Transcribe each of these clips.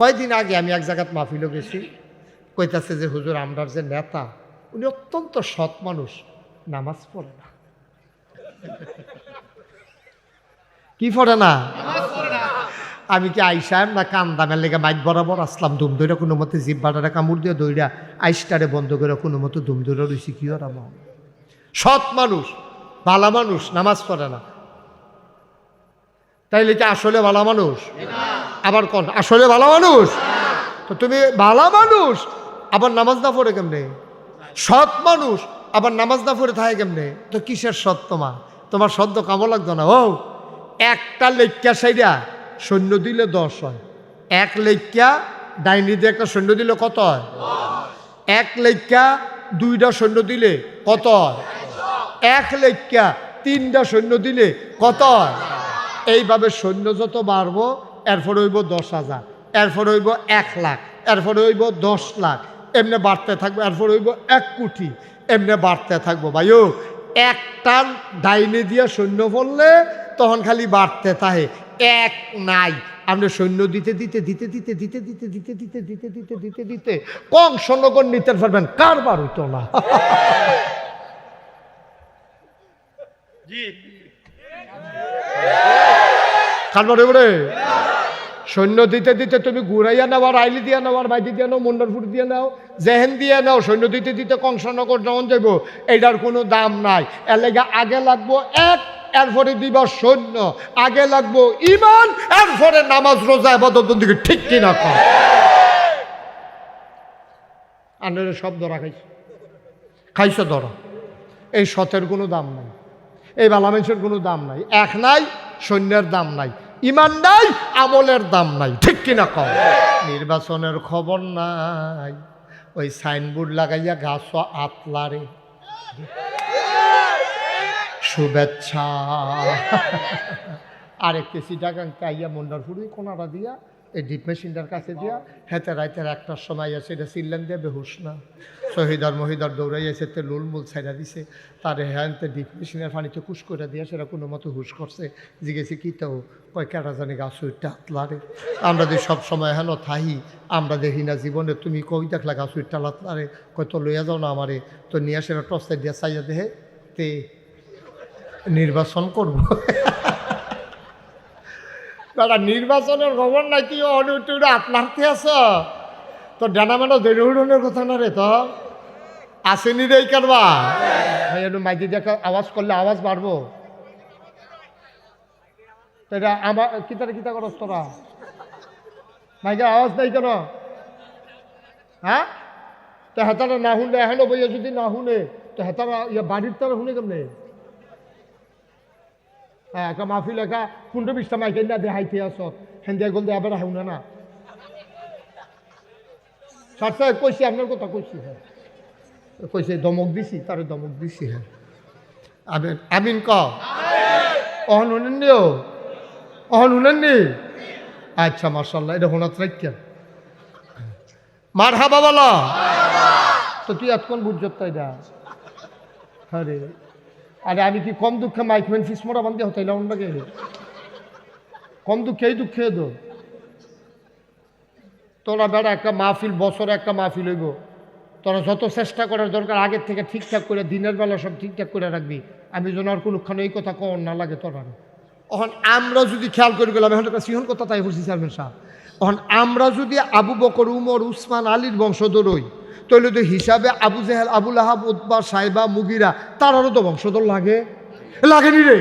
কয়েকদিন আগে আমি এক জায়গায় মাহফিলও গেছি, কইতাছে যে হুজুর আমরার যে নেতা উনি অত্যন্ত সৎ মানুষ, নামাজ পড়ে না। কি পড়ে না? আমি কি আইসাম না কান্দামের লেগে মাইক বরাবর আসলাম দুম ধরে কোনো মতে জিব্বাটারে কামড় দিয়ে দইরা আইসটারে বন্ধ করে কোনো মতো দুম ধরে রয়েছি। কি ওরা সৎ মানুষ, ভালো মানুষ, নামাজ পড়ে না। তাইলে কি আসলে ভালো মানুষ? আবার কোন আসলে ভালো মানুষ? তো তুমি ভালো মানুষ আবার নামাজ না পড়ে কেমনে? সৎ মানুষ আবার নামাজ না পড়ে থাকে কেমনে? তো কিসের সৎ? তোমার সদ্য কামো লাগতো না। ও একটা লেখ্যা সাইডা সৈন্য দিলে 10 হয়। এক লেখ্যা ডাইনি দিয়ে একটা সৈন্য দিলে কত হয়? এক লেখ্যা 2টা সৈন্য দিলে কত হয়? এক লেখ্যা 3টা সৈন্য দিলে কত হয়? এইভাবে সৈন্য যত বাড়বো এরপর হইব 10,000, এরপর হইব 1 লাখ, এরপর হইব 10 লাখ, এমনি বাড়তে থাকবো, এরপর হইব 1 কোটি, এমনি বাড়তে থাকবো। ভাইও একটা ডাইনে দিয়া সৈন্য বললে তখন খালি বাড়তে থাকে, এক নাই। আপনি সৈন্য দিতে দিতে দিতে দিতে দিতে দিতে দিতে দিতে দিতে দিতে দিতে দিতে কংসনগর নিতে পারবেন, কারবার হইতো না। কারবার হইবে সৈন্য দিতে দিতে তুমি ঘুরাইয়া নাও, আর আইলি দিয়া নাও, আর বাইদি দিয়া নাও, মন্ডলপুর দিয়ে নাও, জেহেন দিয়ে নাও, সৈন্য দিতে দিতে কংসনগর যখন যাইব এইটার কোনো দাম নাই। এর লেগে আগে লাগবো এক, এরপরে দিবা সৈন্য, আগে লাগবো ইমান, এরপরে নামাজ রোজা ইবাদত বন্দেগী। ঠিক কিনা কর? আন্ডারে সব ধরা খাইছো ধরা। এই সতের কোনো দাম নাই, এই বালা মানুষের কোনো দাম নাই। এক নাই, সৈন্যের দাম নাই, ইমান নাই, আমলের দাম নাই। ঠিক কিনা কও? নির্বাচনের খবর নাই, ওই সাইনবোর্ড লাগাইয়া গাছ আতলারে শুভেচ্ছা। আরেক কেসি টাকা কাইয়া মন্ডারপুরি কোনাটা দিয়া এই ডিপ মেশিনটার কাছে দিয়া হেতে রাইতের 1টার সময় আছে এটা চিল্লেন দিয়ে বেহুশ না। শহীদার মহিদার দৌড়াইয়াছে, তে লুলমুল ছাইড়া দিছে, তারে হ্যান্তে ডিপ মেশিনের পানিতে কুশ করে দিয়া সেটা কোনো মতো হুশ করছে। জিজ্ঞেসি কী তাও কয় কেটা জানি গাছ উইটটা আতলারে। আমরা যে সব সময় হেন থাহি, আমরা দেখি না জীবনে। তুমি কই দেখলা গাছ উইটটা আতলারে? কয় তো লইয়া যাও না আমারে। তো নিয়ে সেটা টর্চে দিয়া চাইয়া দেহে তে নির্বাচন করব। দাদা নির্বাচনের খবর নাই, কি অনুটুরে আপনারতে আছ তো ডানা মানা দৈরনের কথা না রে। তো আসেনি রে কারবা মাইদি দেখা আওয়াজ করলে আওয়াজ বাড়বো। এটা আমার কিতারে কিতা করস তোরা? মাইকে আওয়াজ নাই কেন? হ্যাঁ, তো হেতারা না শুনলে এখনো বইয়া যদি না শুনে তো হেতারা ইয়ে বাড়ির তারা শুনে কেমনে? হ্যাঁ, একটা মাহফিল একা 15-20টা মাইকে না দেখাইতে আস হেন্দিয়া গোল দেয়া বেড়া শুনে না। সারসা কইছি আপনার কথা কইছি। হ্যাঁ কইছে, দমক দিছি, তারে দমক দিছি। হ্যাঁ আমিন আমিন ক। অহন শুনেননি? অহন শুনেননি? আচ্ছা মাশাআল্লাহ, এটা হোনাত রাখেন। মারহাবা বলো। তো তুই এতক্ষণ বুঝত তাই না? আরে আরে আমি কি কম দুঃখে মাইকম্যান ফিস মোড়া বান্ধে হতাইলাম নাকি? কম দুঃখে এই দুঃখে দো তোরা বেড়া একটা মাহফিল, বছরে একটা মাহফিল হইব। তোরা যত চেষ্টা করার দরকার আগের থেকে ঠিকঠাক করে দিনের বেলা সব ঠিকঠাক করে রাখবি। আমি যেন আর কোনোখানে এই কথা কন না লাগে তোরা। এখন আমরা যদি খেয়াল করে গেলাম, এখন একটা সিহন কথা তাই বলছি চেয়ারম্যান সাহেব, এখন আমরা যদি আবু বকর, উমর, উসমান, আলীর বংশধর হই, তাহলে তো হিসাবে আবু জেহেল, আবুল আহাব, উতবা, সাইবা, মুগিরা তারারও তো বংশধর লাগে, লাগেনি রে?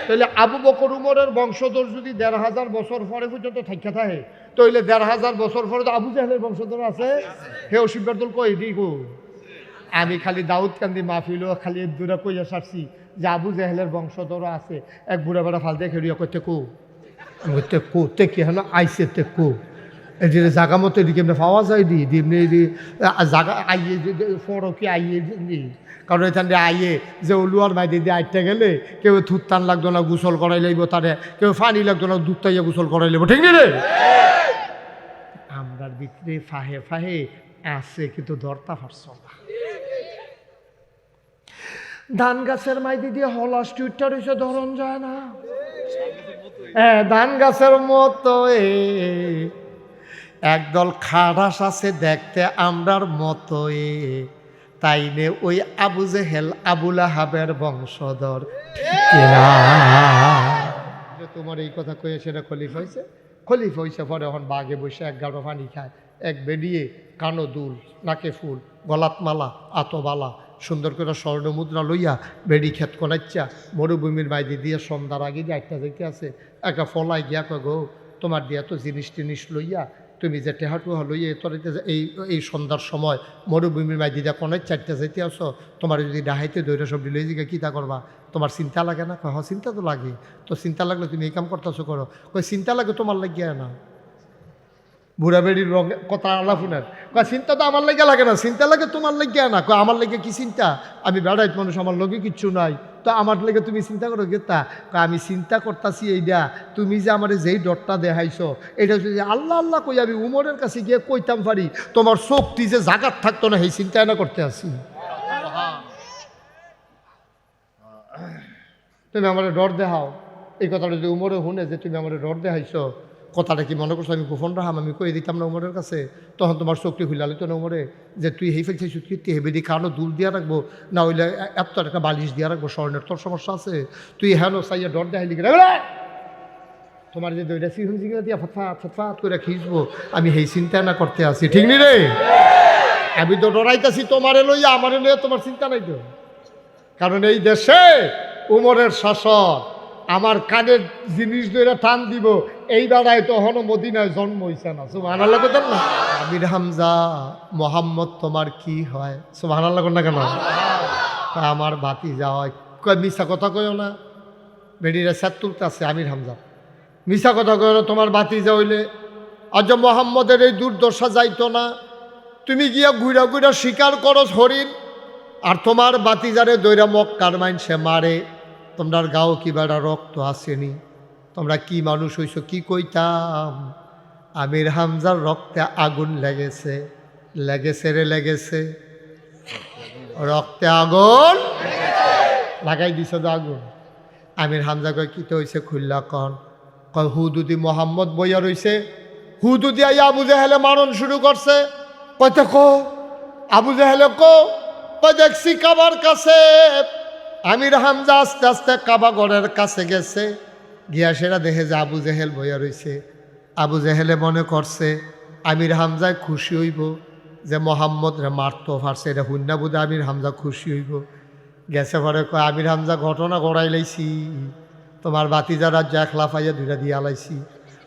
তাহলে আবু বকর উমরের বংশধর যদি 1,500 বছর পরে পর্যন্ত থাইকা থাকে, তাহলে 1,500 বছর পরে তো আবু জেহেলের বংশধর আছে। হে অসিফের দল কই দিগো? আমি খালি দাউদ কান্দি মাহফিল খালি দূরে কইয়া সারছি যে আবু জেহেলের বংশধর আছে। এক বুড়া বেড়া ফাল দিয়ে খেড়িয়া করতে কো তে কো তে কি হেন আইসে তে কো এই যে জাগা মতো এদিকে এমনি পাওয়া যায় দি এমনি জাগা আইয়ে ফরকি আইয়ে দি। কারণ এখান দিয়ে আইয়ে যে ওলুয়ার মাইদি দিয়ে আইতে গেলে কেউ থুত্তান লাগতো না, গোসল করাই লাগবো তারে, কেউ পানি লাগতো না, দুধ তাইয়া গোসল করাই লাগবো। ঠিক রে? আমরার ভিতরে ফাহে ফাহে আছে কিন্তু ধরতা পারছ না। ধান গাছের মাইদি দিয়ে হলাস টুইটটা রয়েছে, ধরন যায় না। হ্যাঁ ধান গাছের মতো একদল খাড়াস আছে দেখতে আমরার মতোই, তাই নে ওই আবু জেহেল আবুল আহাবের বংশধর। তোমার এই কথা কয়ে সেটা খলিফা হয়েছে, খলিফা হয়েছে পরে এখন বাঘে বসে এক গাড়ো পানি খায়, এক বেরিয়ে কানো দুল, নাকে ফুল, গলাত মালা, আতবালা, সুন্দর করে স্বর্ণ মুদ্রা লইয়া বেড়ি ক্ষেত কোনাচ্চা মরুভূমির বাইরে দিয়ে সন্ধ্যার আগে যে একটা যেতে আছে একটা ফলাই গিয়া কয় গো তোমার দিয়া তো জিনিস টিনিস লইয়া তুমি যে টেহাটুহা লইয়া তোর এই সন্ধ্যার সময় মরুভূমির বাইরে দিয়া কোনায় চারটা যেতে আসো, তোমার যদি ডাহাইতে দৈরা সব লই জিগা কী তা করবা, তোমার চিন্তা লাগে না? কয় চিন্তা তো লাগে, তো চিন্তা লাগলে তুমি এই কাম করতেছো করো। কই চিন্তা লাগে তোমার লাগিয়া না, বুড়া বেড়ির রঙ কথা আলাফুনের কয় চিন্তা তো আমার লেগে লাগে না, চিন্তা লাগে তোমার লেগে না। কয় আমার লেগে কি চিন্তা, আমি বেড়াইত মানুষ, আমার লগে কিচ্ছু নাই, তো আমার লেগে তুমি চিন্তা করো গেতা? কয় আমি চিন্তা করতেছি এইটা, তুমি যে আমার যেই ডরটা দেখাইছো এটা যদি আল্লাহ আল্লাহ কই আমি উমরের কাছে গিয়ে কইতাম পারি তোমার চোখটি যে জাগাত থাকতো না, সেই চিন্তা না করতে আসি। তুমি আমার ডর দেখাও, এই কথাটা যদি উমরে শুনে যে তুমি আমার ডর দেখাইছো, কথাটা কি মনে করছো আমি গোপন রাহাম, আমি কই দিতাম না উমরের কাছে, তখন তোমার চোখটি খুলালে তো না উমরে যে তুই হেই ফেলছিস কীর্তি হেবে দি কারো দুল দিয়া রাখবো না, হইলে এত একটা বালিশ দিয়া রাখবো, স্বর্ণের তোর সমস্যা আছে, তুই হেন চাইয়া ডর দেখাইলি তোমার যে দইটা সিহুন জিগা দিয়া ফটফাট ফটফাট করে খিঁচবো, আমি সেই চিন্তা না করতে আসি। ঠিক নি রে? আমি তো ডরাইতেছি তোমারে লইয়া, আমারে লইয়া তোমার চিন্তা নাই তো, কারণ এই দেশে উমরের শাসন আমার কানের জিনিস ধরে টান দিব, এই বেড়ায় তখনও মদিনায় জন্ম হইছে না। সুবহানাল্লাহ কইতাম না? আমির হামজা মোহাম্মদ তোমার কি হয়? সুবহানাল্লাহ কোন না কেন? আমার বাতি যাওয়া কয় মিশা কথা কয়ও না, বেডিরা সাত তুলতে আছে আমির হামজা, মিশা কথা কয় না, তোমার বাতি যা হইলে আজ মোহাম্মদের এই দুর্দশা যাইতো না, তুমি গিয়া ঘুরা ঘুরা শিকার করো হরিণ, আর তোমার বাতিজারে দৈরা মক্কার মাইনসে মারে, তোমরার গাও কি বেড়া রক্ত আসেনি, তোমরা কি মানুষ হইছো? কি কইতাম? আমির হামজার রক্তে আগুন লেগেছে, লেগেছে রে লেগেছে, রক্তে আগুন লাগাই দিছ তো আগুন। আমির হামজা কয় কি তো হইছে খুল্লা কন? কয় হুদুদি মোহাম্মদ বইয়া রইছে, হুদুদি আইয়া আবু জেহেলে মারণ শুরু করছে। কয়তে কো আবু জেহেলে কো? কয় দেখছি কাবার কাছে। আমির হামজা আস্তে আস্তে কাবা ঘরের কাছে গেছে, গিয়া সেরা দেখে যে আবু জেহেল বইয়া রইছে। আবু জেহেলে মনে করছে আমির হামজায় খুশি হইব যে মোহাম্মদ রে মারতো পারছে, এটা হুন্না বুধে আমির হামজা খুশি হইব। গেছে পরে কয় আমির হামজা ঘটনা গড়াই লাইছি, তোমার বাতিজার রাজ্য একলা পাইয়া দুইটা দিয়া লাইছি।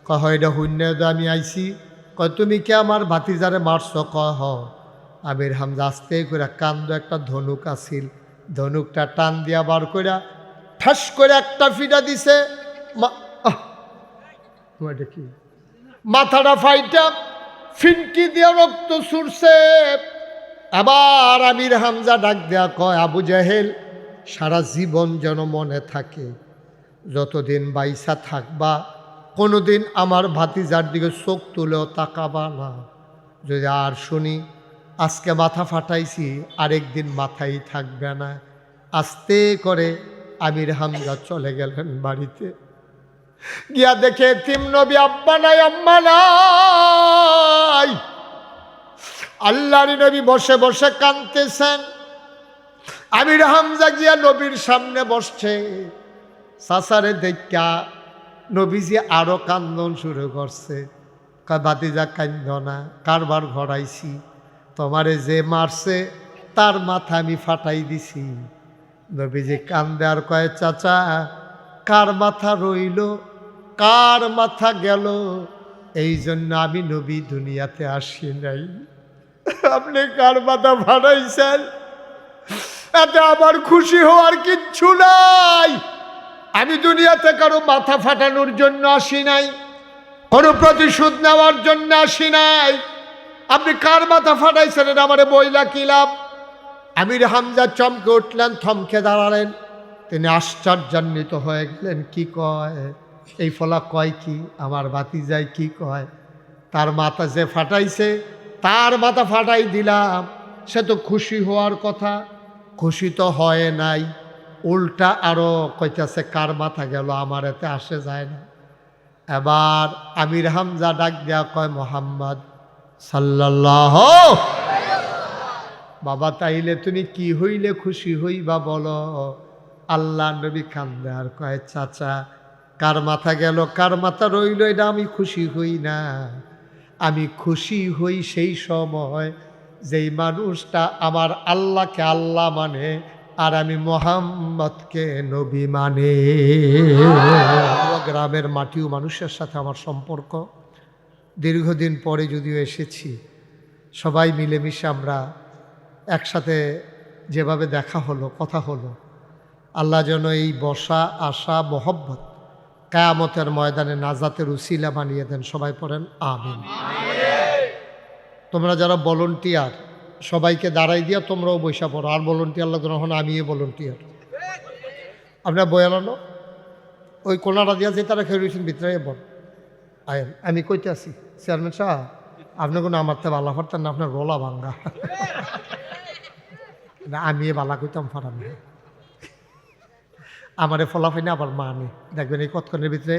কয় হয় এটা হুন্না আমি আইছি। কয় তুমি কে আমার বাতিজারে মারছ? কয় হ। আমির হামজা আস্তে করে কান্দ একটা ধনুক আসিল, ধনুকটা টান দিয়া বার কইরা ঠাস করে একটা ফিটা দিছে, কি মাথাটা ফাইটা ফিনকি দিয়া রক্ত ছুটছে। আবার আমির হামজা ডাক দেয়া কয় আবু জেহেল সারা জীবন যেন মনে থাকে, যতদিন বাইসা থাকবা কোনোদিন আমার ভাতিজার দিকে চোখ তুলেও তাকাবা না। যদি আর শুনি আজকে মাথা ফাটাইছি আরেকদিন মাথাই থাকবে না। আস্তে করে আমির হামজা চলে গেলেন বাড়িতে, গিয়া দেখে এতিম নবী আব্বা নাই আম্মা নাই। আল্লাহর নবী বসে বসে কাঁদতেছেন। আমির হামজা গিয়া নবীর সামনে বসছে, চাচারে দেখা নবীজি আরো কান্দন শুরু করছে। কয় ভাতিজা কান্দ না, কারবার ঘরাইছি, তোমারে যে মারছে তার মাথা আমি ফাটাই দিছি। নবীজি কান্দে আর কয় চাচা কার মাথা রইল কার মাথা গেল, এই জন্য আমি নবী দুনিয়াতে আসি নাই। আপনি কার মাথা ফাটাইছেন এতে আমার খুশি হওয়ার কিচ্ছু নাই। আমি দুনিয়াতে কারো মাথা ফাটানোর জন্য আসি নাই, কোনো প্রতিশোধ নেওয়ার জন্য আসি নাই। আপনি কার মাথা ফাটাইছেন এটা আমারে বইলা কি লাভ? আমির হামজা চমকে উঠলেন, থমকে দাঁড়ালেন। তিনি আশ্চর্যান্বিত হয়ে গেলেন। কি কয় এই ফলা? কয় কি আমার ভাতিজাই কি কয়? তার মাথা যে ফাটাইছে তার মাথা ফাটাই দিলাম, সে তো খুশি হওয়ার কথা, খুশি তো হয় নাই, উল্টা আরো কইতাছে কার মাথা গেল, আমার এতে আসে যায় না। এবার আমির হামজা ডাক দেয়া কয় মোহাম্মদ সাল্লাল্লাহু। বাবা তাইলে তুমি কি হইলে খুশি হইবা বলো। আল্লাহ নবী কান্দে আর কয় চাচা কার মাথা গেল কার মাথা রইল এটা আমি খুশি হই না। আমি খুশি হই সেই সময় যেই মানুষটা আমার আল্লাহকে আল্লাহ মানে আর আমি মোহাম্মদকে নবী মানে। গ্রামের মাটিও মানুষের সাথে আমার সম্পর্ক দীর্ঘদিন পরে যদিও এসেছি, সবাই মিলেমিশে আমরা একসাথে যেভাবে দেখা হলো কথা হলো, আল্লাহ যেন এই বসা আশা মহব্বত কিয়ামতের ময়দানে নাজাতের উসিলা বানিয়ে দেন। সবাই পড়েন আমিন। তোমরা যারা ভলান্টিয়ার সবাইকে দাঁড়াই দিয়া তোমরাও বৈশা পড়ো। আর ভলান্টিয়ার লাগবে না, আমিও ভলান্টিয়ার। আপনার বয়ালানো ওই কোনাটা দিয়া যে তারা খেয়ে রয়েছেন ভিতরে বল আয়েন। আমি কইতে আছি চেয়ারম্যান সাহেব আপনি কোনো আমার তো বালা ফারতেন না, আপনার রোলা ভাঙ্গা। না আমি বালা কইতাম ফারান না, আমারে ফলাফাই না আবার মানে দেখবেন এই কতক্ষণের ভিতরে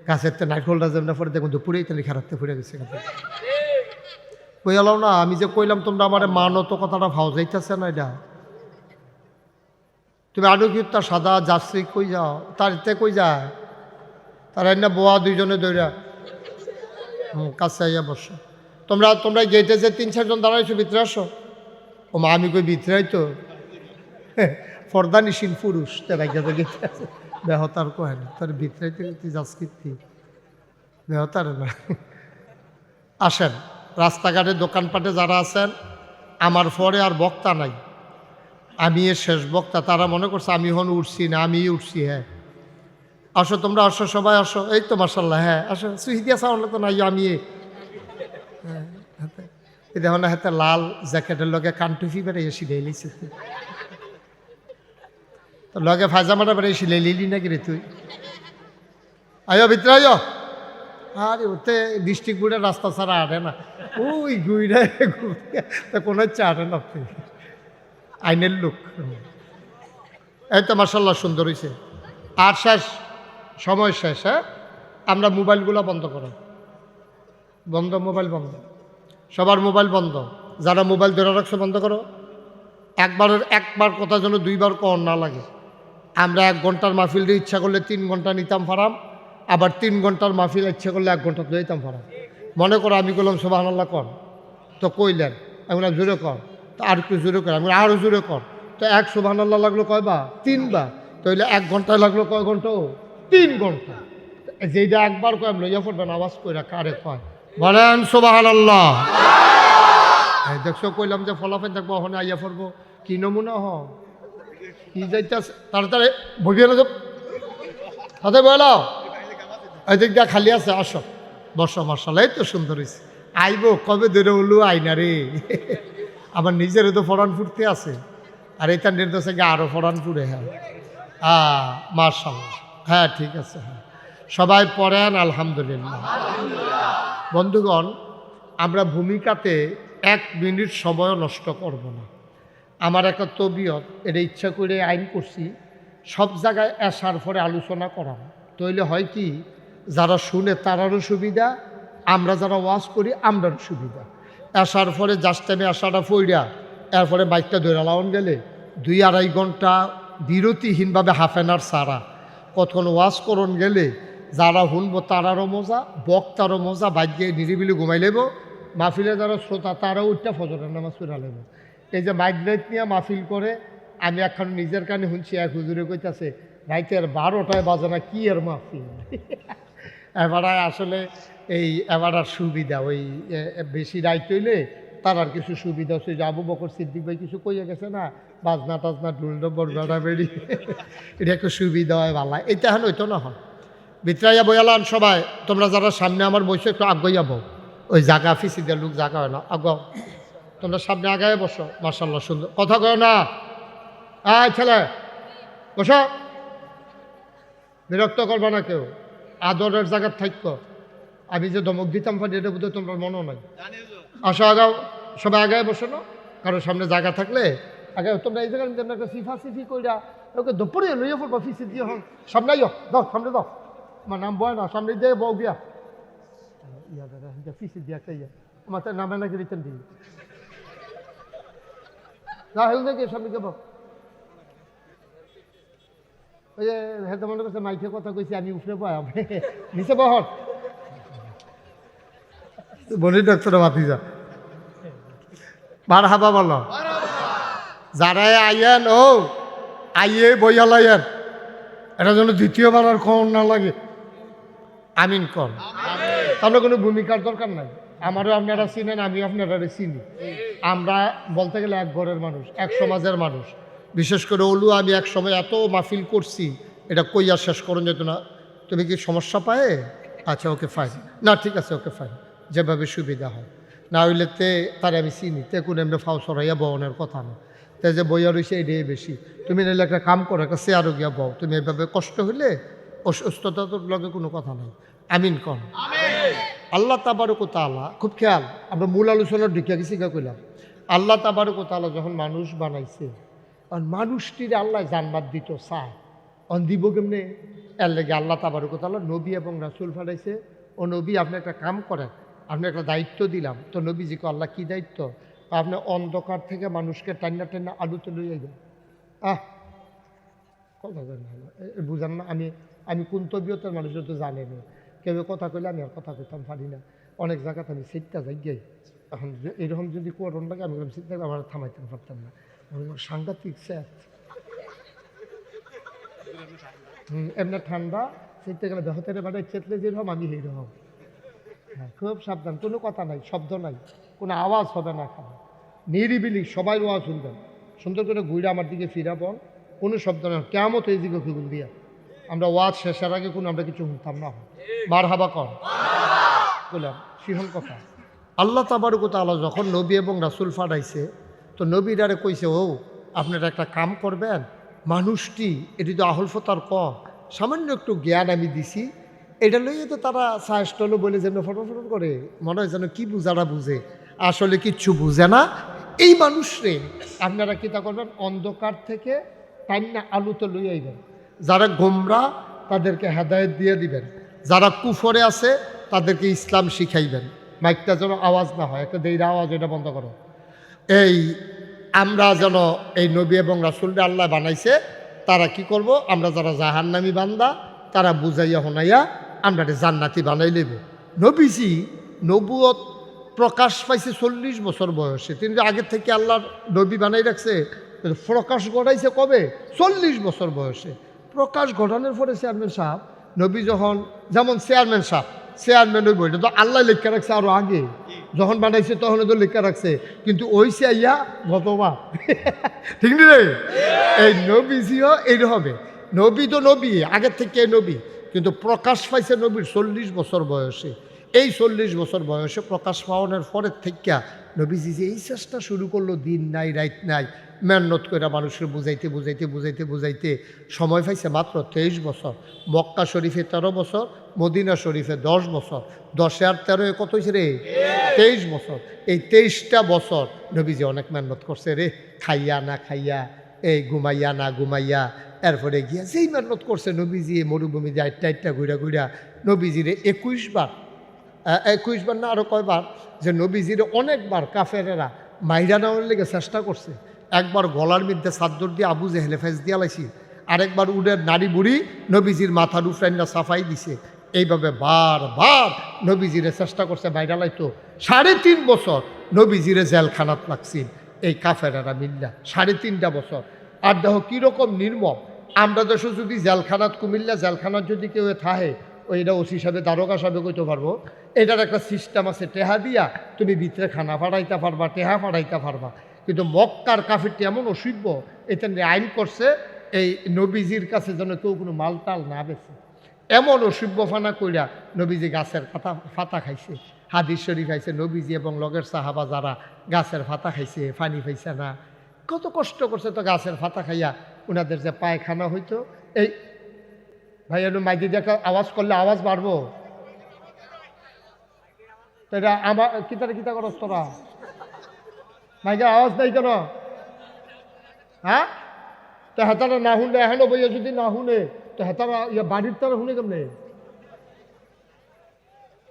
গাছের তো নাইট হোল্ডার যেমন পরে দেখবেন তো পুরেই তেমনি খারাপতে ফুরে গেছে। কইলাম না আমি যে কইলাম তোমরা আমার মানো তো কথাটা ভাও যাইতেছে না। এটা তুমি আলু কি তার সাদা জার্সি কই যাও তার এতে কই যায় তার না বোয়া দুইজনে দৌড়া কাছে আইয়া বসো। তোমরা তোমরা গেটে যে 3-4 জন দাঁড়াইছো ভিতরে আসো। ও মা আমি কই ভিতরে তো ফর্দানিসীন পুরুষ তারা গেছে গেটে আছে বেহতার কয় না তার ভিতরে তুই যাস কীর্তি বেহতার না। আসেন রাস্তাঘাটে দোকানপাটে যারা আছেন আমার পরে আর বক্তা নাই, আমি এর শেষ বক্তা। তারা মনে করছে আমি হন উঠছি না, আমি উঠছি। হ্যাঁ আসো তোমরা আসো সবাই আসো। এই তো মাশাল্লাহ হ্যাঁ আসো সুহিদিয়া সাউন্ড তো নাই আমি দেখো না হাতে লাল জ্যাকেটের লগে কানটুফি বেড়ে সিলাই লিছে তো লগে ফাজামাটা বেড়ে সিলাই লিলি নাকি রে তুই। আয়ো ভিতরে আয়ো। আরে ওতে ডিস্ট্রিক্ট বোর্ডের রাস্তা ছাড়া আটে না, ওই গুইরা কোনো হচ্ছে আটে না আইনের লোক। এই তো মাশাল্লাহ সুন্দর হয়েছে। আর শেষ সময় শেষ। হ্যাঁ আমরা মোবাইলগুলো বন্ধ করো, বন্ধ মোবাইল বন্ধ, সবার মোবাইল বন্ধ। যারা মোবাইল ধরে রাখছো বন্ধ করো। একবার কথা যেন 2বার কর না লাগে। আমরা 1 ঘন্টার মাহফিল ইচ্ছা করলে 3 ঘন্টা নিতাম ফারাম, আবার 3 ঘন্টার মাহফিল ইচ্ছা করলে 1 ঘন্টা দিতাম ফারাম। মনে করো আমি বললাম সুবহানাল্লাহ কর, তো কইলেন আমি জোরে কর, তো আর একটু জোরে কর, আমি আরও জোরে কর, তো 1 সুবহানাল্লাহ লাগলো কয়বার 3বার, তাইলে 1 ঘন্টায় লাগলো কয় ঘন্টা 3 ঘন্টা। যেইটা একবার কয় আমি লইয়া পড়বেন আওয়াজ কইরা কারে কয় বলেন সুবহানাল্লাহ। দেখছো কইলাম যে ফলাফল দেখবো ওখানে আইয়া পড়বো কি নমুনা হ কি যাইতেছে তাড়াতাড়ি ভুগিয়ে না তাতে বলাও এই দিক দিয়া খালি আছে আসো বসো। মার্শাল্লাহ এই তো সুন্দর হয়েছে। আইবো কবে ধরে হলো আইনা রে আমার নিজেরও তো ফরান ফুটতে আছে আর এটা নির্দেশে গিয়ে আরও ফরান ফুটে। হ্যাঁ মার্শাল্লাহ হ্যাঁ ঠিক আছে। হ্যাঁ সবাই পড়েন আলহামদুলিল্লাহ। বন্ধুগণ আমরা ভূমিকাতে 1 মিনিট সময়ও নষ্ট করব না। আমার একটা তবিয়ত এটা ইচ্ছা করে আইন করছি সব জায়গায় আসার পরে আলোচনা করাম, তইলে হয় কি যারা শুনে তারারও সুবিধা, আমরা যারা ওয়াজ করি আমরারও সুবিধা। আসার পরে জাস্ট টাইমে আসাটা ফইরা এরপরে বাইকটা ধরে লাউন গেলে 2-2.5 ঘন্টা বিরতিহীনভাবে হাফ অ্যান আওয়ার সারা কতক্ষণ ওয়াজ করন গেলে যারা শুনবো তারারও মজা, বক্তারও মজা, বাইক গিয়ে নিরিবিলি ঘুমাই লেব। মাহফিলে যারা শ্রোতা তারাও উঠটা ফজরের নামাজ পড়া লেব। এই যে মাইক লাইট নিয়ে মাহফিল করে আমি এখন নিজের কানে শুনছি এক হুজুরে কইতাছে রাইতের 12টায় বাজে না কি এর মাহফিল। এবারায় আসলে এই এবারার সুবিধা ওই বেশি রাইত হইলে তার আর কিছু সুবিধা হচ্ছে যে আবু বকর সিদ্দিক ভাই কিছু কইয়া গেছে না বাজনা টাজনা ঢুল ডব্বর বেড়া বেড়ি এটা একটু সুবিধা হয় ভালো। এটা এখন হইতো না হয় ভিতরাইয়া বইয়ালাম সবাই। তোমরা যারা সামনে আমার বসে একটু আগাইয়া বউ ওই জায়গা ফিসিদের লোক জায়গা হয় না আগাও, তোমরা সামনে আগায় বসো। মার্শাল্লাহ সুন্দর কথা কয় না। ছেলে বসো, বিরক্ত করবা না কেউ, আদরের জায়গার থাকতো। আমি যে ধমক দিতাম পারি এটা বোধহয় তোমার মনে নাই। আসো আগাও সবাই আগায় বসো না, কারোর সামনে জায়গা থাকলে আগে তোমরা এই জায়গায় একটা সিফা সিফি কইরা ওকে দুপুরে লইয়া পড়বো ফিসি দিয়ে হন সামনে দাও সামনে দাও আমার নাম বয় না, সামনে দিয়ে বউ গিয়া ইয়া দাদা পিছিয়ে দিয়ে একটা ইয়া আমার তার নামে নাকি রিটার্ন দিই না হেল দেখে সামনে যাবো। ওই যে হেঁটে মনে করছে মাইকে কথা কইছি আমি উঠে পাই নিচে বহর বলি ডাক্তার মাতি যা বার হাবা বলো যারা আইয়েন ও আইয়ে বইয়া লাইয়েন এটা যেন দ্বিতীয়বার আর কম না লাগে। আমিন কর। তাহলে কোনো ভূমিকার দরকার নাই। আমারও আপনারা চিনেন, আমি আপনারা চিনি। আমরা বলতে গেলে এক ঘরের মানুষ, এক সমাজের মানুষ। বিশেষ করে ওলু আমি এক সময় এত মাহফিল করছি, এটা কইয়া শেষ করুন যেত না। তুমি কি সমস্যা পায়? আচ্ছা ওকে ফাইন, না ঠিক আছে ওকে ফাইন, যেভাবে সুবিধা হয়। না হইলে তারে আমি চিনি, তে কোন এমনি ফাও সরাইয়া বহনের কথা না। তাই যে বইয়া রয়েছে এটাই বেশি। তুমি নিলে একটা কাম করো, একটা চেয়ারও গিয়া বও। তুমি এভাবে কষ্ট হইলে অসুস্থতার লগে কোনো কথা নাই। আমিন কর। আল্লাহ তাবারক ওয়া তাআলা, খুব খেয়াল, আমরা মূল আলোচনার ঢুকিয়া গেছি কইলাম। আল্লাহ তাবারক ওয়া তাআলা যখন মানুষ বানাইছে, আর মানুষটির আল্লাহ জান্নাত দিত চায়, অন দিব কেমনে? এর লেগে আল্লাহ তাবারক ওয়া তাআলা নবী এবং রাসূল পাঠাইছে। ও নবী, আপনি একটা কাম করেন, আপনি একটা দায়িত্ব দিলাম। তো নবীজিকে আল্লাহ কি দায়িত্ব? আপনি অন্ধকার থেকে মানুষকে টান্না টান্না আলুতে লইয়া যান। কথা বুঝান না? আমি কোন তবিয়তের মানুষের তো জানেনি। কেউ কথা কইলে আমি আর কথা কইতাম পারি না। অনেক জায়গাতে আমি সিটটা যাই গিয়ে এখন এরকম যদি করণ লাগে আমি সিট থাকলে আমার থামাইতে পারতাম না। সাংঘাতিক স্যাট এমনি ঠান্ডা সিটতে গেলে বেহতের বাড়ায় চেতলে যেরকম আমি সেইরকম। হ্যাঁ, খুব সাবধান, কোনো কথা নাই, শব্দ নাই, কোনো আওয়াজ হবে না। খাবার নিরিবিলি, সবাই ওয়াজ শুনবেন। সুন্দর করে ঘুরে আমার দিকে ফিরাবন, কোনো শব্দ না। কেমন এই দিকে ফিগুল দিয়া আমরা ওয়াজ শেষের আগে কোনো আমরা কিছু শুনতাম না। মার হাবা কর বললাম শিহন কথা। আল্লাহ তাবারক ওয়া তাআলা যখন নবী এবং রাসূল পাঠাইছে, তো নবীরারে কইছে, ও আপনারা একটা কাম করবেন, মানুষটি এটি তো আহল ফতার কম, সামান্য একটু জ্ঞান আমি দিছি, এটা লইয়ে তো তারা সাহসটল বলে যেন ফটো করে, মনে হয় যেন কি বুঝারা বুঝে, আসলে কিচ্ছু বুঝে না। এই মানুষরে আপনারা কিতা করবেন? অন্ধকার থেকে টাইনা আলুতে লইয়ে আইবেন। যারা গোমরা তাদেরকে হেদায়েত দিয়ে দিবেন, যারা কুফরে আছে তাদেরকে ইসলাম শিখাইবেন। মাইকটা যেন আওয়াজ না হয়, একটা দেইরা আওয়াজ, এটা বন্ধ করো। এই আমরা যেন এই নবী এবং রাসূলকে আল্লাহ বানাইছে, তারা কি করব? আমরা যারা জাহান্নামী বান্দা তারা বুঝাইয়া হনাইয়া আমরা জান্নাতি বানাই লইব। নবীজি নবুয়ত প্রকাশ পাইছে 40 বছর বয়সে। তিনি আগের থেকে আল্লাহর নবী বানাই রাখছে, প্রকাশ ঘটাইছে কবে? 40 বছর বয়সে। প্রকাশ ঘটানোর পরে চেয়ারম্যান সাহেব, নবী যখন, যেমন চেয়ারম্যান সাহেব চেয়ারম্যান ওই বইটা তো আল্লাহ লেখা রাখছে, আরো আগে যখন বানাইছে তখন তো লেখা রাখছে, কিন্তু ওই চেয়াইয়া গতবার ঠিক নি রে? এই নবীজিও এই হবে। নবী তো নবী, আগের থেকে নবী, কিন্তু প্রকাশ পাইছে নবীর 40 বছর বয়সে। এই 40 বছর বয়সে প্রকাশ পাওয়ানোর পরের থেকে নবীজি যে এই চেষ্টা শুরু করলো, দিন নাই রাত নাই, মেহনত করে মানুষের বুঝাইতে বুঝাইতে বুঝাইতে বুঝাইতে সময় পাইছে মাত্র 23 বছর। মক্কা শরীফে 13 বছর, মদিনা শরীফে 10 বছর। 10 আর 13 কত হয়েছে রে? 23 বছর। এই 23টা বছর নবীজি অনেক মেহনত করছে রে, খাইয়া না খাইয়া, এই ঘুমাইয়া না ঘুমাইয়া। এরপরে গিয়া যেই মেহনত করছে নবীজি মরুভূমিতে আটটা ঘুরা ঘুরা নবীজিরে 21 বার না আরও কয়বার যে নবীজিরে অনেকবার কাফেরেরা মাইরা নেওয়ার লেগে চেষ্টা করছে। একবার গলার মধ্যে চাদর দিয়ে আবু জেহেলে ফেস দিয়া লাইছি, আরেকবার উডের নারী বুড়ি নবীজির মাথার উফরাইনা সাফাই দিছে। এইভাবে বারবার নবীজিরে চেষ্টা করছে মাইরা লাইতো। 3.5 বছর নবীজিরে জেলখানাত লাগছিল এই কাফেরেরা মিল্লা, 3.5 বছর। আর দেখো কীরকম নির্মম। আমরা দেশে যদি জেলখানাত, কুমিল্লা জেলখানাত যদি কেউ থাহে, ওইটা ওসি সাহেবে দারোগা সাহেবে কইতে পারবো, এটার একটা সিস্টেম আছে, টেহা দিয়া তুমি ভিতরে খানা ফাটাইতে পারবা, টেহা ফাটাইতে পারবা। কিন্তু মক্কার কাফিরটি এমন অসভ্য, এটা আইন করছে এই নবীজির কাছে যেন কেউ কোনো মালটাল না বেছে। এমন অসভ্য ফানা কইরা নবীজি গাছের ফাতা খাইছে। হাদিস শরীফ খাইছে নবীজি এবং লগের সাহাবা যারা গাছের ফাতা খাইছে, পানি পাইছে না, কত কষ্ট করছে তো গাছের ফাতা খাইয়া। ওনাদের যে পায়খানা হইতো, এই ভাই একটু মাইদি দিয়ে একটা আওয়াজ করলে আওয়াজ বাড়বো, এটা আমার কিতা করস তোরা? মাইকের আওয়াজ নাই কেন? হ্যাঁ, তো হেতারা না শুনলে, এখনো বইয়া যদি না শুনে তো হেতারা বাড়ির তারা শুনে কেমনে?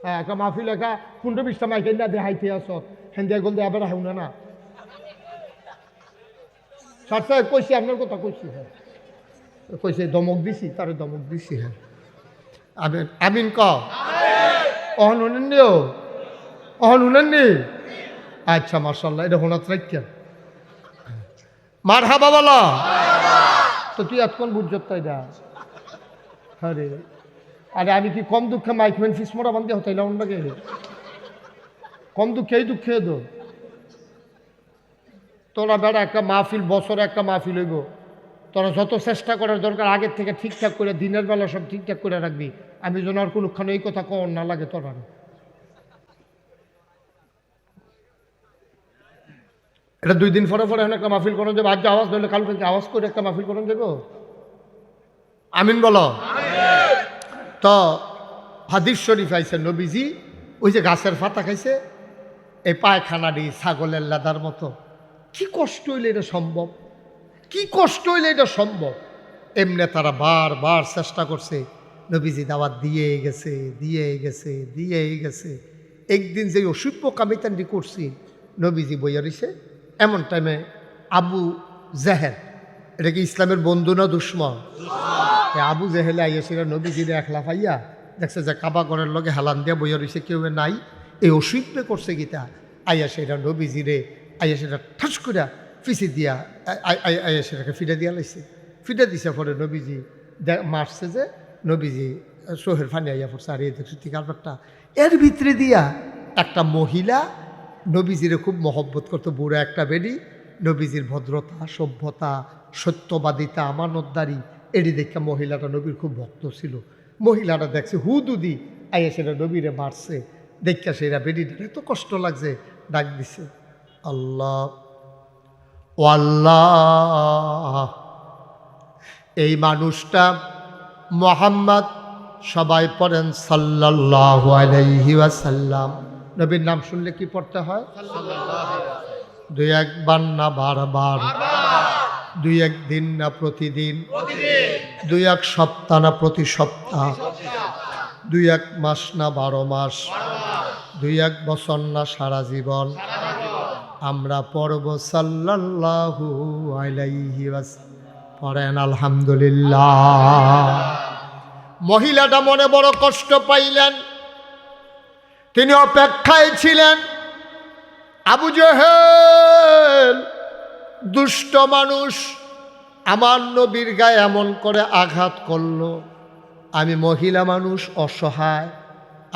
হ্যাঁ একটা মাহফিল একা 15-20টা মাইকে না দেখাইতে আস হেন দিয়ে গল দিয়ে আবার হাউনা না স্যার সাহেব কইছি আপনার কথা কইছি হ্যাঁ কইছে দমক দিছি তারে দমক দিছি হ্যাঁ আমিন আমিন ক অহন উনেননিও অহন উনেননি আচ্ছা মাশাআল্লাহ এটা হোনাত রাখছেন মারহাবা বলো তো তুই এতক্ষণ বুঝছত তাই না আরে আরে আমি কি কম দুঃখে মাইকম্যান ফিস মোড়া বান্ধে হতাইলাম লাগে কম দুঃখে এই দুঃখে তো তোরা বেড়া একটা মাহফিল বছরে একটা মাহফিল হইব তোরা যত চেষ্টা করার দরকার আগের থেকে ঠিকঠাক করে দিনের বেলা সব ঠিকঠাক করে রাখবি আমি যেন আর কোনোক্ষণ এই কথা কম না লাগে তোরা এটা 2 দিন পরে এখন একটা মাহফিল করেন যাবো আজ আওয়াজ ধরলে কালকে আওয়াজ করে একটা মাহফিল করেন যাবো আমিন বলো তো হাদিস শরীফ আইছে নবীজি ওই যে গাছের পাতা খাইছে এই পায়খানাটি ছাগলের লাদার মতো কি কষ্ট হইলে এটা সম্ভব কি কষ্ট হইলে এটা সম্ভব এমনি তারা বারবার চেষ্টা করছে নবীজি দাওয়াত দিয়ে গেছে একদিন যে অসুখ কামিতান্ডি করছি নবীজি বইয়া রইছে এমন টাইমে আবু জেহেল এটা কি ইসলামের বন্ধু না দুশ্মন আবু জেহেলে আইয়াছিল নবীজিরে একলা পাইয়া দেখছে যে কাবা ঘরের লগে হেলান দিয়া বইয়া রইছে কেউ নাই এই অসুখ করছে গীতা আইয়া সেটা নবীজিরে আইয়া সেটা ঠাস করে ফিসি দিয়া আইয়া সেটাকে ফিটে দিয়া লাইছে ফিটে দিছে পরে নবীজি মারছে যে নবীজি সোহের ফানি আইয়া পড়ছে আর এই দেখছি ঠিক ব্যাপারটা এর ভিতরে দিয়া একটা মহিলা নবীজিরে খুব মহব্বত করতো বুড়া একটা বেডি নবীজির ভদ্রতা সভ্যতা সত্যবাদিতা আমানতদারি এটি দেখে মহিলাটা নবীর খুব ভক্ত ছিল মহিলাটা দেখছে হুদুদি আইয়া সেটা নবীরে মারছে দেখা সেটা বেডিটার এত কষ্ট লাগছে ডাক দিছে আল্লাহ ও আল্লাহ এই মানুষটা মুহাম্মদ সবাই পড়েন সাল্লাল্লাহু আলাইহি ওয়াসাল্লাম নবীর নাম শুনলে কি পড়তে হয় দুই একবার না বারবার দুই এক দিন না প্রতিদিন দুই এক সপ্তাহ না প্রতি সপ্তাহ দুই এক মাস না 12 মাস দুই এক বছর না সারা জীবন আমরা পড়ব সাল্লাল্লাহু আলাইহি ওয়াসাল্লাম পড়েন আলহামদুলিল্লাহ মহিলাটা মনে বড় কষ্ট পাইলেন তিনি অপেক্ষায় ছিলেন আবু জেহেল দুষ্ট মানুষ আমার নবীর গায়ে এমন করে আঘাত করলো আমি মহিলা মানুষ অসহায়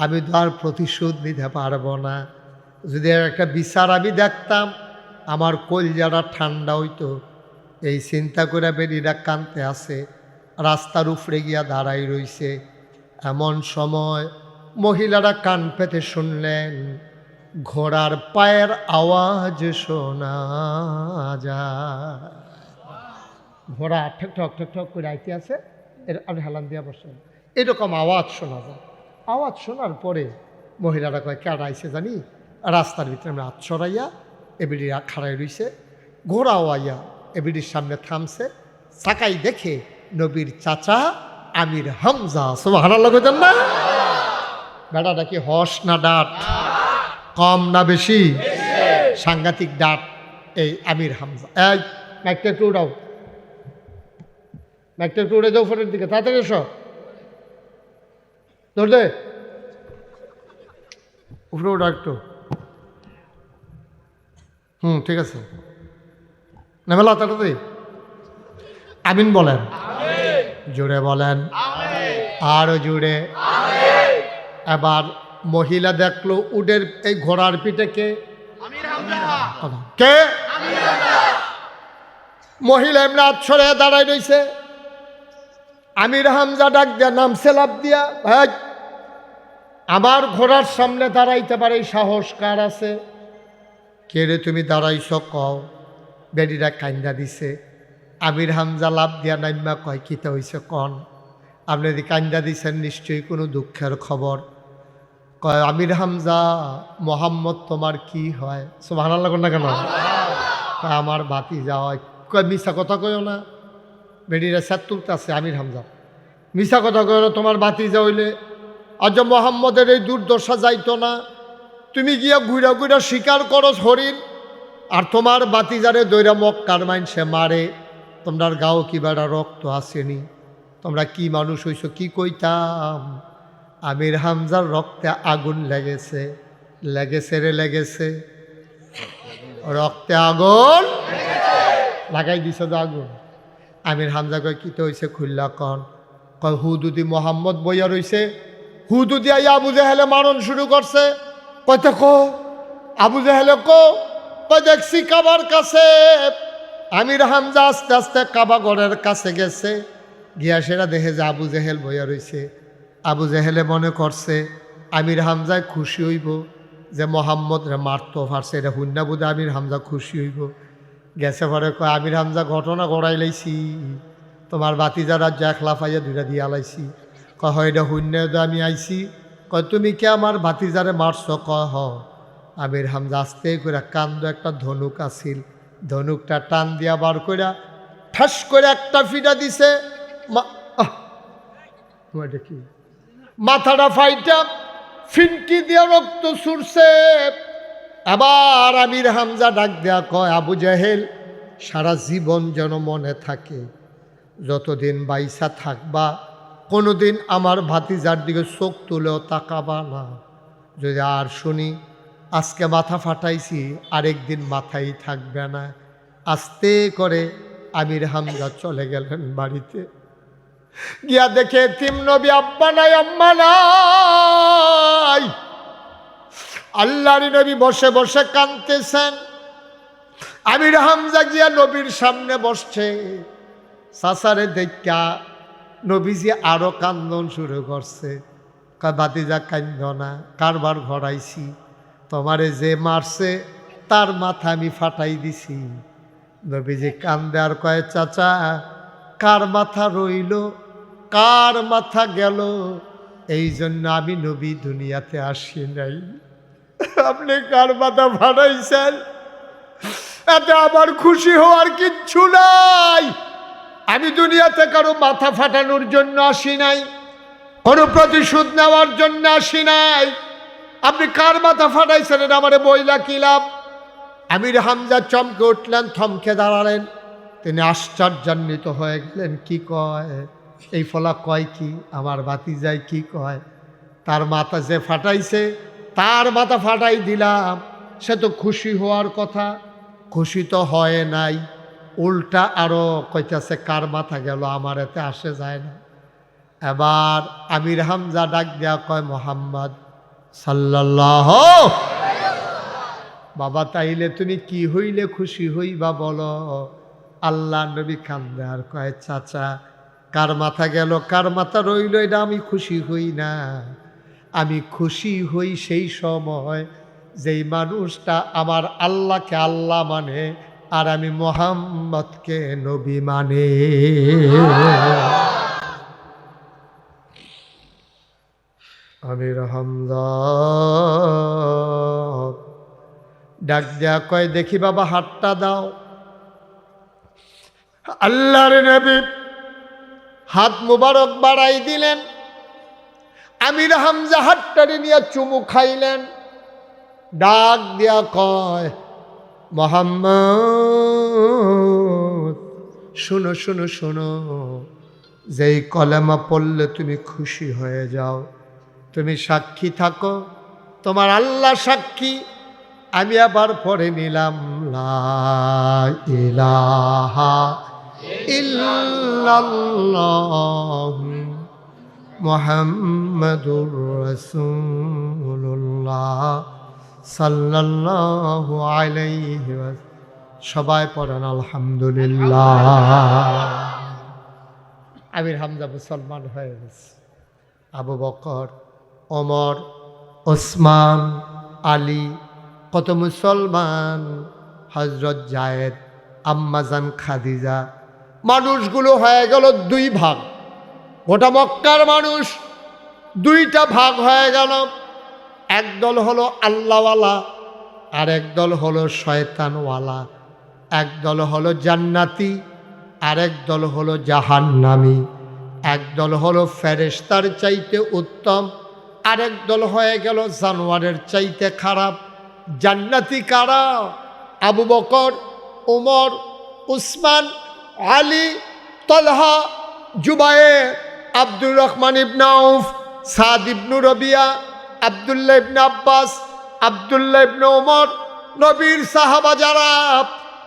আমি তো আর প্রতিশোধ নিতে পারবো না যদি একটা বিচার আমি দেখতাম আমার কলজাটা ঠান্ডা হইতো এই চিন্তা করে বেরিয়ে কানতে আসে রাস্তার উপরে গিয়া দাঁড়াই রইছে এমন সময় মহিলারা কান পেতে শুনলেন ঘোড়ার পায়ের আওয়াজ শোনা যায় ঘোড়া ঠক ঠক ঠক ঠক করে আইতে আছে এর আর হেলান দিয়া বসেন এরকম আওয়াজ শোনা যায় আওয়াজ শোনার পরে মহিলারা কয় কেডা আইছে জানি রাস্তার ভিতরে আমরা হাত ছড়াইয়া এবিডি খাড়াই রইছে ঘোড়াও আইয়া এবিডির সামনে থামছে চাকাই দেখে নবীর চাচা আমির হামজা সুবহানাল্লাহ কইতেন না বেটাটা কি হস না ডাট কম না বেশি সাংঘাতিক ডাট এই আমির হামজা এই মাইকটা একটু উড়াও মাইকটা একটু উড়ে যাও ফোনের দিকে তাড়াতাড়ি এসো ধর দে উপরে উঠা একটু ঠিক আছে নেমেলা তাড়াতাড়ি আমিন বলেন জুড়ে বলেন আরো জুড়ে এবার মহিলা দেখলো উডের এই ঘোড়ার পিঠে কে কে মহিলা এমনি আছড়ে দাঁড়াই রইছে আমির হামজা ডাক দিয়া নামছে লাভ দিয়া ভাই আমার ঘোড়ার সামনে দাঁড়াইতে পারে সাহস কার আছে কে রে তুমি দাঁড়াইছ কও বেডিরা কান্দা দিছে আমির হামজা লাভ দিয়া নাইমা কয় কিতা হইছে কন আপনি যদি কান্দা দিছেন নিশ্চয়ই কোনো দুঃখের খবর কয় আমির হামজা মোহাম্মদ তোমার কি হয় সুবহানাল্লাহ না কেন আমার বাতি যাওয়া কয় মিশা কথা কয়ও না বেডিরা স্যার তুলতে আছে আমির হামজা মিশা কথা কয় না তোমার বাতি যা হইলে আজ মোহাম্মদের এই দুর্দশা যাইতো না। তুমি গিয়া ঘুরা ঘুরা শিকার করো হরিণ, আর তোমার বাতিজারে দৈরা মক্কার মাইনসে মারে। তোমরার গাও কি বেড়া রক্ত আসেনি? তোমরা কি মানুষ হইছো? কি কইতাম? আমির হামজার রক্তে আগুন লেগেছে, লেগেছে রে লেগেছে, রক্তে আগুন লাগাই দিছ তো আগুন। আমির হামজা কয় কি তো হইছে খুল্লা কন? কয় হুদুদি মোহাম্মদ বইয়া রইছে, হুদুদি আই আবু জাহেলে মারণ শুরু করছে। কয়তো কো আবু জাহেলে কো? কয় দেখছি কাবার কাছে। আমির হামজা আস্তে আস্তে কাবা ঘরের কাছে গেছে, গিয়া সেটা দেখে যে আবু জাহেল বইয়া রইছে। আবু জাহেলে মনে করছে আমির হামজায় খুশি হইব যে মোহাম্মদ রে মারতো পারছে, এটা হুন্না বুধে আমির হামজা খুশি হইব। গেছে পরে কয় আমির হামজা ঘটনা গড়াই লাইছি, তোমার বাতিজারা একলা ফাইয়া দুইটা দিয়ে আলাইছি। কয় হয় এটা হুন্না আমি আইছি। কয় তুমি কে আমার বাতিজারে মারছ? কয় হ। আমির হামজা আস্তে করে কান্দ একটা ধনুক আসিল, ধনুকটা টান দিয়া বার কইরা ঠাস করে একটা ফিটা দিছে, কি মাথাটা ফাইটা ফিনকি দিয়া রক্ত ছুটছে। আবার আমির হামজা ডাক দেয়া কয় আবু জাহেল, সারা জীবন যেন মনে থাকে, যতদিন বাইসা থাকবা কোনোদিন আমার ভাতিজার দিকে চোখ তুলেও তাকাবা না। যদি আর শুনি আজকে মাথা ফাটাইছি, আরেকদিন মাথাই থাকবে না। আস্তে করে আমির হামজা চলে গেলেন বাড়িতে। গিয়া দেখে তিম নবী আব্বা নাই আম্মা নাই। আল্লাহর নবী বসে বসে কাঁদতেছেন। আমির হামজা গিয়া নবীর সামনে বসছে। সাসারে দেখা নবীজি আরো কান্দন শুরু করছে। কয় ভাতিজা কান্দ না, কারবার ঘরাইছি, তোমারে যে মারছে তার মাথা আমি ফাটাই দিছি। নবীজি কান্দে আর কয় চাচা, কার মাথা রইল কার মাথা গেল, এই জন্য আমি নবী দুনিয়াতে আসি নাই। আপনি কার মাথা ফাটাইছেন এতে আমার খুশি হওয়ার কিচ্ছু নাই। আমি দুনিয়াতে কারো মাথা ফাটানোর জন্য আসি নাই, কোনো প্রতিশোধ নেওয়ার জন্য আসি নাই। আপনি কার মাথা ফাটাইছেন এটা আমারে বইলা কি লাভ? আমির হামজা চমকে উঠলেন, থমকে দাঁড়ালেন। তিনি আশ্চর্যান্বিত হয়ে গেলেন। কি কয় এই ফলা? কয় কি আমার ভাতিজাই কি কয়? তার মাথা যে ফাটাইছে তার মাথা ফাটাই দিলাম, সে তো খুশি হওয়ার কথা, খুশি তো হয় নাই, উল্টা আরো কইতাছে কার মাথা গেল, আমার এতে আসে যায় না। এবার আমির হামজা ডাক দেয়া কয় মোহাম্মদ সাল্লাল্লাহু। বাবা তাইলে তুমি কি হইলে খুশি হইবা বলো? আল্লাহ নবী কান্দে আর কয় চাচা, কার মাথা গেল কার মাথা রইল এটা আমি খুশি হই না। আমি খুশি হই সেই সময় যেই মানুষটা আমার আল্লাহকে আল্লাহ মানে আর আমি মোহাম্মদকে নবী মানে। আমির হামজা ডাক দেয়া কয় দেখি বাবা হাতটা দাও। আল্লাহর নবী হাত মুবারক বাড়াই দিলেন। আমির হামজা হাতটারে নিয়ে চুমু খাইলেন। ডাক দিয়া কয় মোহাম্মদ শুনো শুনো শোনো, যেই কলেমা পড়লে তুমি খুশি হয়ে যাও, তুমি সাক্ষী থাকো, তোমার আল্লাহ সাক্ষী। আমি আবার পড়ে নিলাম লা ইলাহা ইল্লাল্লাহু মুহাম্মাদুর রাসূলুল্লাহ সাল্লাল্লাহু আলাইহি ওয়াসাল্লাম। সবাই পড়েন আলহামদুলিল্লাহ। আমির হামজা মুসলমান হয়ে গেছে। আবু বকর, ওমর, ওসমান, আলী কত মুসলমান, হযরত জায়েদ, আম্মাজান খাদিজা, মানুষগুলো হয়ে গেল দুই ভাগ। গোটা মক্কার মানুষ দুইটা ভাগ হয়ে গেল। একদল হলো আল্লাহওয়ালা আর একদল হলো শয়তানওয়ালা। একদল হলো জান্নাতি আর একদল হলো জাহান্নামী। একদল হলো ফেরেশতার চাইতে উত্তম আরেক দল হয়ে গেল জানোয়ারের চাইতে খারাপ। জান্নাতি কারা? আবু বকর, ওমর, উসমান, আলী, তলহা, জুবায়ের, আব্দুর রহমান ইবনে আউফ, সাদ ইবনু রবিয়া, আব্দুল্লাহ ইবনে আব্বাস, আব্দুল্লাহ ইবনে ওমর, নবীর সাহাবা যারা,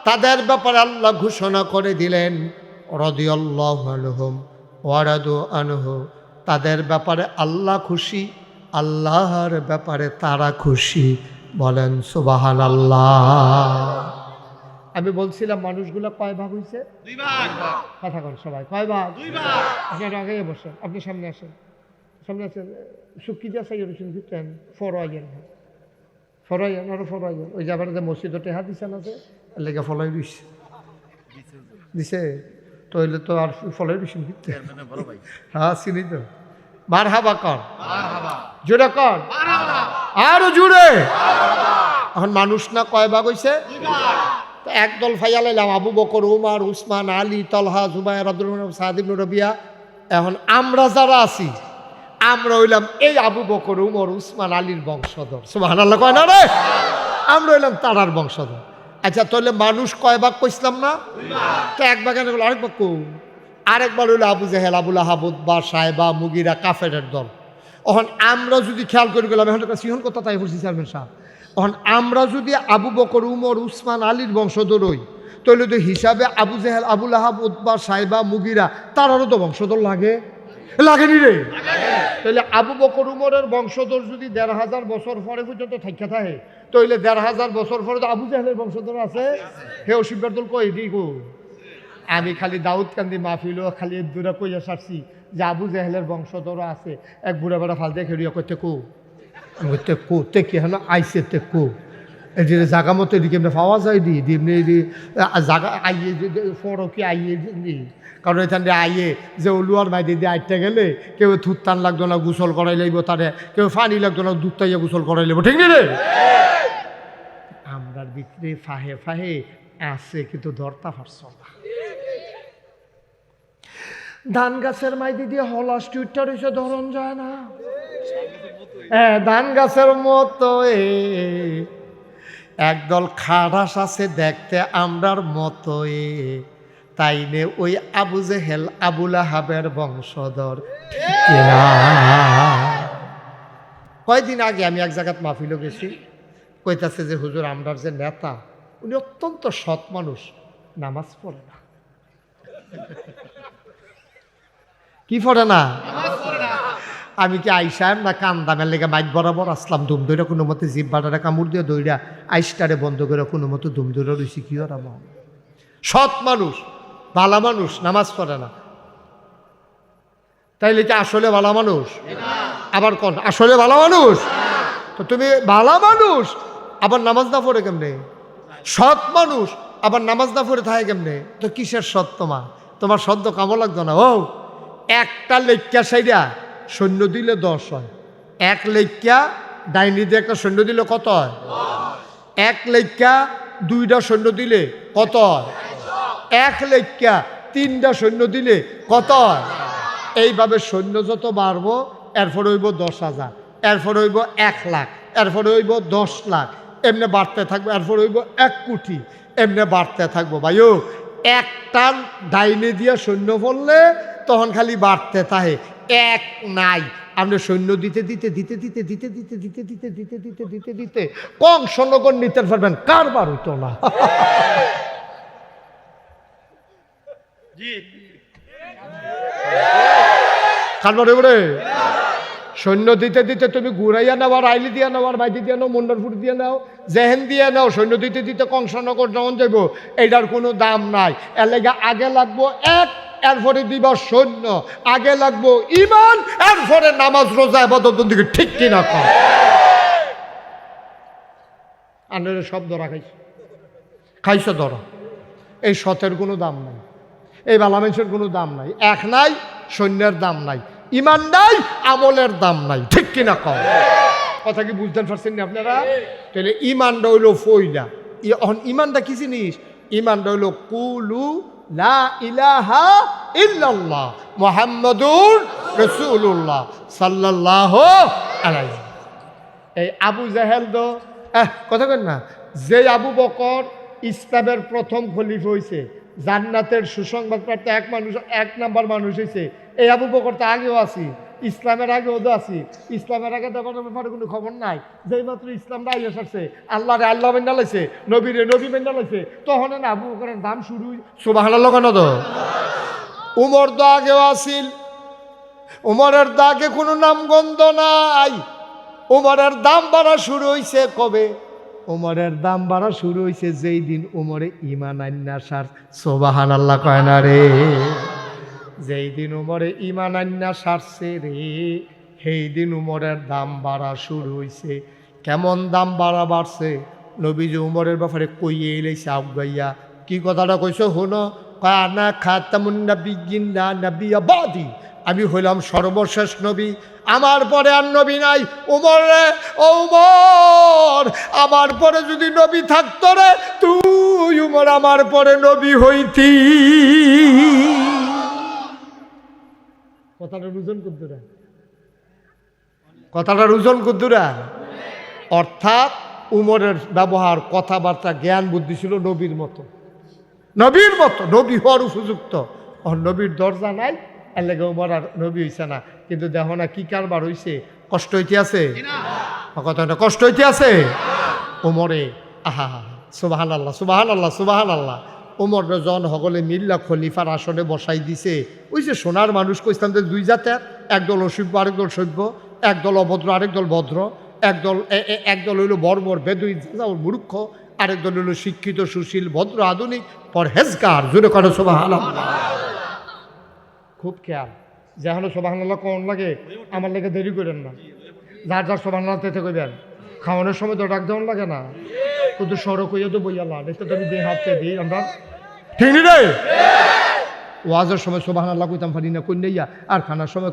তাদের ব্যাপারে আল্লাহ ঘোষণা করে দিলেন রাদিয়াল্লাহু আনহুম ওয়া রাদু আনহু। তাদের ব্যাপারে আল্লাহ খুশি, আল্লাহর ব্যাপারে তারা খুশি। বলেন সুবহানাল্লাহ। আমি বলছিলাম মানুষগুলো কয় ভাগ হয়েছে? 2 ভাগ। কথা বল সবাই, কয় ভাগ? 2 ভাগ। আপনার আগে বসেন, আপনি সামনে আসেন, সামনে আসেন। সুকি যা চাই রসুন দিতেন ফরাইয়েন, ফরাইয়েন আরো ফরাইয়েন। ওই যাবার যে মসজিদতে হাদিসান আছে লেগে ফলাই দিছে দিছে, তইলে তো আর ফলাই রসুন দিতে। হ্যাঁ চিনি তো। মারহাবা কর, জোরে কর, আরো জোরে। এখন মানুষ না কয় ভাগ হয়েছে? একদল ফাইয়া লাইলাম আবু বকর, উমর, উসমান, আলী, তলহা, জুবায়ের, আব্দুর রহমান, সাদ ইবনে রবিয়া। এখন আমরা যারা আছি আমরা হইলাম এই আবু বকর, উমর, উসমান, আলীর বংশধর। সুবহানাল্লাহ কয় না রে? আমরা হইলাম তারার বংশধর। আচ্ছা তাহলে মানুষ কয় ভাগ কইছিলাম না? তো এক ভাগ এনে আরেক ভাগ কই, আরেকবার হইলো আবু জেহেল, আবুল আহাব, উতবা, সাইবা, মুগিরা, কাফেরের দল। এখন আমরা যদি খেয়াল করে গেলাম, এখন একটা সিহন কথা তাই বলছি চেয়ারম্যান সাহেব, এখন আমরা যদি আবু বকর, উমর, উসমান, আলীর বংশধর হই, তাহলে তো হিসাবে আবু জেহেল, আবুল আহাব, উতবা, সাইবা, মুগিরা তারারও তো বংশধর লাগে, লাগেনি রে? তাহলে আবু বকর, উমরের বংশধর যদি ১৫০০ বছর পরে পর্যন্ত থাইকা থাকে, তাহলে ১৫০০ বছর পরে তো আবু জেহেলের বংশধর আছে। হে অসিফার দল কই দি গো, আমি খালি দাউদকান্দি মাহফিলও খালি দূরে কইয়া সারছি যে আবু জেহেলের বংশধর আছে। এক বুড়া বেড়া ফাল দিয়ে খেড়িয়া করতে কো, আমি করতে কো তে কি হেন আইসে তে কো, এই যে জাগা মতো এদিকে এমনি পাওয়া যায় দি এমনি জাগা আইয়ে ফরো কি আইয়ে দি, কারণ এখান দিয়ে আইয়ে যে ওলুয়ার মাইদি দিয়ে আইতে গেলে কেউ থুত টান লাগতো না, গোসল করাই লাগবো, তারে কেউ পানি লাগতো না, দুধ তাইয়া গোসল করাই লাগবো, ঠিক রে? আমরার ভিতরে ফাহে ফাহে আছে কিন্তু ধরতা পারছ না। ধান গাছের মাইদি দিয়ে হলাস টুইটার হয়েছে, ধরন যায় না। হ্যাঁ ধান গাছের মতো একদল খারাস আছে দেখতে আমরার মতো, তাই নে ওই আবু জেহেল, আবুল আহাবের বংশধর। কয়দিন আগে আমি এক জায়গাত মাহফিলও গেছি, কইতাছে যে হুজুর আমরার যে নেতা উনি অত্যন্ত সৎ মানুষ, নামাজ পড়ে না। কি পড়ে না? আমি কি আইসাম না কান্দামের লেগে মাইক বরাবর আসলাম, দুম দইরা কোনো মতে জিভ বাটারে কামড় দিয়ে দইরা আইসটারে বন্ধ করে কোনো মতো দুম দইরা রয়েছি। কি ওরা সৎ মানুষ, ভালা মানুষ, নামাজ পড়ে না, তাইলে কি আসলে ভালা মানুষ? আবার কোন আসলে ভালা মানুষ? তো তুমি ভালা মানুষ আবার নামাজ না পড়ে কেমনে? সৎ মানুষ আবার নামাজ না পড়ে থাকে কেমনে? তো কিসের সৎ? তোমার সদ্য কামো লাগতো না। ও একটা লেখ্যা সাইডা সৈন্য দিলে 10 হয়, এক লেখ্যা ডাইনি দিয়ে একটা সৈন্য দিলে কত হয়? এক লেখ্যা 2টা সৈন্য দিলে কত হয়? এক লেখ্যা 3টা সৈন্য দিলে কত হয়? এইভাবে সৈন্য যত বাড়বো এরপর হইব 10,000, এরপর হইব 1 লাখ, এরপর হইব 10 লাখ, এমনি বাড়তে থাকবো, এরপর হইব 1 কোটি, এমনি বাড়তে থাকবো। ভাইও একটা ডাইনে দিয়ে সৈন্য পড়লে তখন খালি বাড়তে থাকে, এক নাই। আপনি সৈন্য দিতে দিতে দিতে দিতে দিতে দিতে দিতে দিতে দিতে দিতে দিতে দিতে কংসনগর নিতে পারবেন, কারবার হইতো না। কারবার হইব রে। সৈন্য দিতে দিতে তুমি ঘুরাইয়া নাও, আর আইলি দিয়া নাও, আর মাইদি দিয়া নাও, মন্ডলপুর দিয়ে নাও, জেহেন দিয়ে নাও, সৈন্য দিতে দিতে কংসনগর যখন যাইব এইটার কোনো দাম নাই। এর লেগে আগে লাগবো এক, এরপরে দিবা সৈন্য, আগে লাগবো ইমান, এরপরে নামাজ রোজা ইবাদত দিকে, ঠিক কিনা কর? আন্ডারে সব ধরা খাইছো ধরা। এই সতের কোনো দাম নাই, এই বালা মানুষের কোনো দাম নাই, এক নাই, সৈন্যের দাম নাই, ইমান নাই, আমলের দাম নাই, ঠিক কিনা কর? কথা কি বুঝতে পারছেন না আপনারা? তাহলে ইমানটা হইল ফইলা। ইমানটা কি জিনিস? ইমানটা হইল কুলু লা ইলাহা ইল্লাল্লাহ মুহাম্মাদুর রাসূলুল্লাহ সাল্লাল্লাহু আলাই এই আবু জাহেল তো কথা কেন না, যে আবু বকর ইসলামের প্রথম খলিফা হয়েছে, জান্নাতের সুসংবাদ প্রাপ্ত এক নাম্বার মানুষ হয়েছে, এই আবু বকর তো আগেও আছি, ইসলামের আগেও তো আছি। ইসলামের আগে দেওয়ার ব্যাপারে কোনো খবর নাই। যেই মাত্র ইসলাম রাই এসেছে, আল্লাহরে আল্লাহ মেন্ডা লাইছে, নবীরে নবী মেন্ডা লাইছে, তখন না আবু বকরের দাম শুরু। সুবহানাল্লাহ কেন তো? উমর তো আগেও আসিল, উমরের দাগে কোনো নামগন্ধ নাই। উমরের দাম বাড়া শুরু হয়েছে কবে? উমরের দাম বাড়া শুরু হয়েছে যেই দিন উমরে ঈমান আইনা সার। সুবহানাল্লাহ কয় না রে? যেই দিন উমরে ঈমান আইনা সারছে রে, সেই দিন উমরের দাম বাড়া শুরু হয়েছে। কেমন দাম বাড়া বাড়ছে? নবীজি উমরের ব্যাপারে কইয়ে এলেছে আগাইয়া। কি কথাটা কইছো হলো? কানা খাতামুন নাবিয়্যিন লা নাবিয়্যা বাদি, আমি হইলাম সর্বশেষ নবী, আমার পরে আর নবী নাই। উমর রে, ও উমর, আমার পরে যদি নবী থাকতো রে, তুই উমর আমার পরে নবী হইতি। কথাটা রুজন কুদ্দুরা, কথাটার ওজন কুদ্দুরা। অর্থাৎ উমরের ব্যবহার, কথাবার্তা, জ্ঞান বুদ্ধি ছিল নবীর মতো, নবীর মতো, নবী হওয়ার উপযুক্ত। নবীর দরজা নাই, এর লেগে উমর আর নবী হইছে না। কিন্তু দেখো না কি কারবার হইছে, কষ্ট হইতে আছে, কথাটা কষ্ট হইতে আছে উমরে। আহা, সুবহানাল্লাহ, সুবহানাল্লাহ, সুবহানাল্লাহ। উমর জন হগলে মিল্লা খলিফার আসনে বসাই দিছে। ওই যে সোনার মানুষ কইতাম যে দুই জাতের, একদল অসভ্য আরেকদল সভ্য, একদল অভদ্র আরেকদল ভদ্র, একদল হইল বর্বর বেদুই মূর্খ, আরেক দল হইল শিক্ষিত সুশীল ভদ্র আধুনিক পরহেজগার। জোরে করে সুবহানাল্লাহ। খুব খেয়াল, যেন সুবহানাল্লাহ কোন লাগে, আমার লেগে দেরি করেন না। যার যার সুবহানাল্লাহ তেতে কইবেন। খাওয়ানোর সময় তো ডাক দেওয়ান লাগে না, কিন্তু সড়ক হইয়া তো বইয়া লাভ, এটা তো আমি দিয়ে হাতে দিই আমরা, ঠিক নি রে? ওয়াজের সময় সুবহানাল্লাহ কইতাম পারি না, কইয়া আর খানার সময়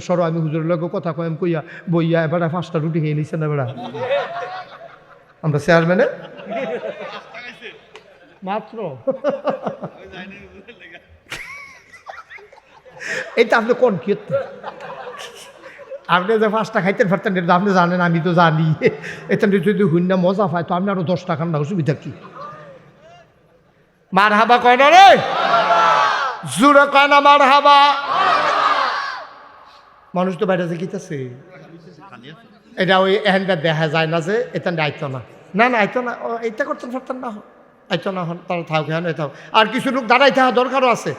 সর আমি হুজুরের লগে কথা কইম কইয়া বইয়া এবারে 5টা রুটি খেয়ে নিচ্ছে না বেড়া আমরা চেয়ারম্যানে মাত্র। এইটা আপনি কোন কি আপনি যে 5টা খাইতেন ফারতেন, এটা আপনি জানেন, আমি তো জানি। এটা যদি হুন্না মজা পায় তো আপনি আরো 10 টাকার না, অসুবিধা কি? মার হাবা কয় না রে, জোরে কয় না মার হাবা। মানুষ তো বাইরে যে গীতাছে, এটা ওই এখানটা দেখা যায় না যে এটা আইতো না, না না আইতো না, এটা করতেন ফারতেন না, আইতো না হন তারা থাক হ্যাঁ এটাও। আর কিছু লোক দাঁড়াই থাকা দরকারও আছে।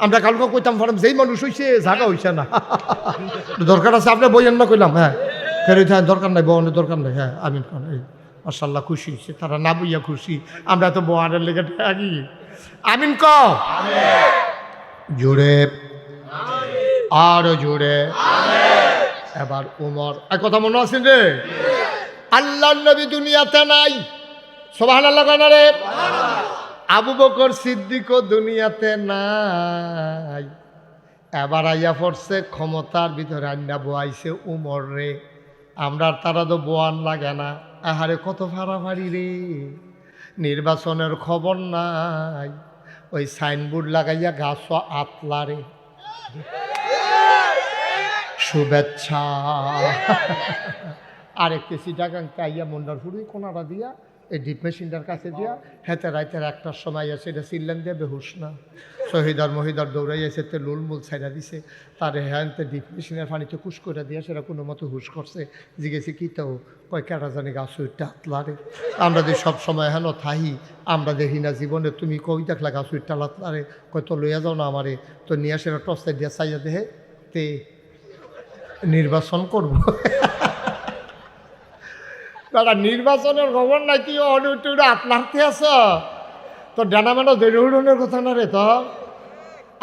আমরা কালকে কইতাম ফারাম যেই মানুষ হইছে জায়গা হইছে না, দরকার আছে আপনি বইয়েন না কইলাম, হ্যাঁ ফেরত হ্যাঁ দরকার নাই, বউনের দরকার নাই, হ্যাঁ আমিন খান এই মাশাআল্লাহ খুশি হয়েছে তারা, না বইয়া খুশি, আমরা তো বউয়ানের লেগে থাকি। আমিন ক জোরে, আরো জোরে। এবার উমর, এক কথা মনে আছেন রে, আল্লাহর নবী দুনিয়াতে নাই, সুবহানাল্লাহ কেন রে? আবু বকর সিদ্দিকও দুনিয়াতে নাই। এবার আইয়া পড়ছে ক্ষমতার ভিতরে আন্না বোয়াইছে উমর রে। আমরা তারা তো বোয়ান লাগে না, আহারে কত ফাড়াফাড়ি রে, নির্বাচনের খবর নাই, ওই সাইনবোর্ড লাগাইয়া গাছ আতলা রে, শুভেচ্ছা। আরেকটি সিটাগাংকে আইয়া মন্ডারপুরি কোনাটা দিয়া এই ডিপ মেশিনটার কাছে দিয়া হেতে রাইতের 1টার সময় আছে, এটা সিল্লান দিয়ে বেহুশ না, শহীদার মহিদার দৌড়াই এসে তে লুলমুল ছাইড়া দিছে, তারে হ্যান্তে ডিপ মেশিনের পানিতে কুশ করে দিয়া সেটা কোনো মতো হুশ করছে। জিজ্ঞেসি কী তো কয় কেটা জানি গাছ উইটটা আতলারে, আমরা যে সব সময় হেন থাহি, আমরা দেখি না জীবনে, তুমি কই দেখলা গাছ উইটটা আতলারে, কয় তো লইয়া যাও না আমারে, তো নিয়ে সেটা টর্চে দিয়া চাইয়া দেহে তে নির্বাচন করব। দাদা নির্বাচনের খবর নাই, কি অনুটুরে আপনারতে আস তো ডানা মানা দেরি উড়নের কথা না রে, তো